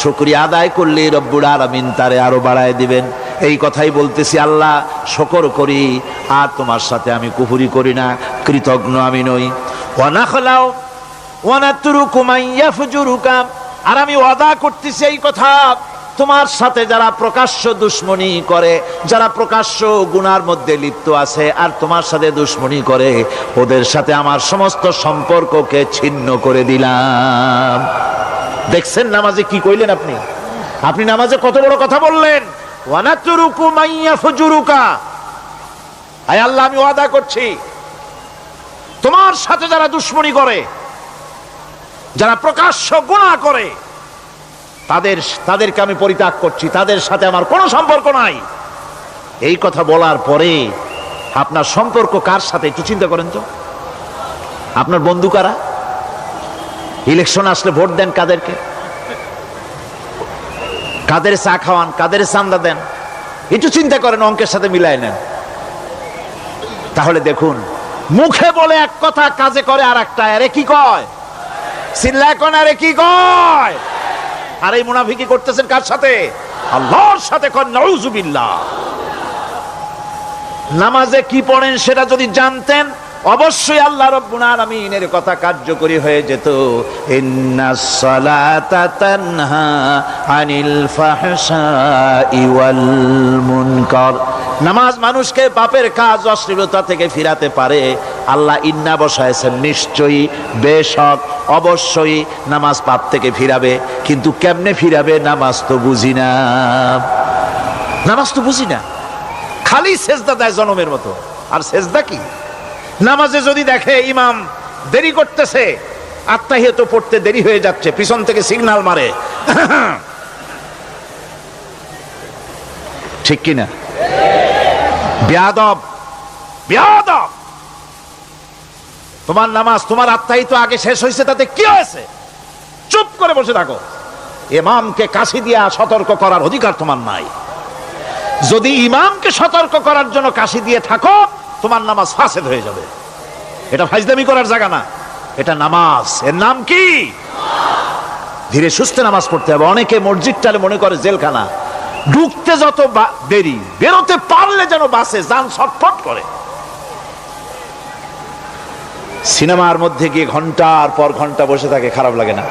শুকরিয়া আদায় করলে রব্বুল আলামিন তারে আরো বাড়ায় দিবেন। এই কথাই বলতেছি, আল্লাহ শুকর করি, আর তোমার সাথে আমি কুফরি করি না, কৃতজ্ঞ আমি নই। ওয়া নাখলাউ ওয়া নাতরুকু মান ইয়াফজুরুকা, আর আমি ওয়াদা করতেছি এই কথা, তোমার সাথে যারা প্রকাশ্য দুশ্মনী করে, যারা প্রকাশ্য গুনার মধ্যে লিপ্ত আছে আর তোমার সাথে দুশ্মনী করে, ওদের সাথে আমার সমস্ত সম্পর্ককে ছিন্ন করে দিলাম। দেখছেন নামাজে কি কইলেন আপনি? আপনি নামাজে কত বড় কথা বললেন। ওয়ানাতরুকু মান ইয়াফজুরুকা, আয় আল্লাহ, আমি ওয়াদা করছি তোমার সাথে যারা দুশ্মনী করে, যারা প্রকাশ্য গুনাহ করে, তাদেরকে আমি পরিত্যাগ করছি, তাদের সাথে আমার কোনো সম্পর্ক নাই। এই কথা বলার পরে আপনার সম্পর্ক কার সাথে একটু চিন্তা করেন তো। আপনার বন্ধু কারা? ইলেকশন আসলে ভোট দেন কাদেরকে? কাদের চা খাওয়ান, কাদের চান্দা দেন? একটু চিন্তা করেন, অঙ্কের সাথে মিলাই নেন। তাহলে দেখুন, মুখে বলে এক কথা, কাজে করে আর একটা। আরে কি কয়? চিল্লায় কোন? আরে কি কয়? আর এই মুনাফিকি করতেছেন কার সাথে? আল্লাহর সাথে। কোন নাউজুবিল্লাহ। নামাজে কি পড়েন সেটা যদি জানতেন, অবশ্যই আল্লাহ রাব্বুল আলামিনের কথা কার্যকরী হয়ে যেত। ইন্নাস সালাতা তানহা আনিল ফাহশাই ওয়াল মুনকার। নামাজ মানুষকে পাপের কাজ, অশ্লীলতা থেকে ফিরাতে পারে। আল্লাহ ইন্না বসায়ছেন, নিশ্চয়ই, বেশক, অবশ্যই নামাজ পাপ থেকে ফিরাবে। কিন্তু কেমনে ফিরাবে নামাজ তো বুঝি না। নামাজ তো বুঝি না, খালি সেজদা দেয় জনমের মতো। আর সেজদা কি? নামাজে যদি দেখে ইমাম দেরি করতেছে, আত্তাহিয়াত পড়তে দেরি হয়ে যাচ্ছে, পিছন থেকে সিগন্যাল মারে, ঠিক কিনা? বেয়াদব, বেয়াদব। তোমার নামাজ, তোমার আত্তাহিয়াত আগে শেষ হয়েছে, তাতে কি হয়েছে? চুপ করে বসে থাকো। ইমামকে কাশি দিয়া সতর্ক করার অধিকার তোমার নাই। যদি ইমামকে সতর্ক করার জন্য কাশি দিয়ে থাকো, তোমার নামাজ ফাসেদ হয়ে যাবে। এটা ফাজলামি করার জায়গা না, এটা নামাজ। এর নাম কি? ধীরে সুস্থে নামাজ পড়তে হবে। অনেকে মসজিদটারে মনে করে জেলখানা। ঢুকতে যত দেরি, বেরোতে পারলে যেন বাসে যান ছটফট করে। সিনেমার মধ্যে গিয়ে ঘন্টার পর ঘন্টা বসে থাকে, খারাপ লাগে না?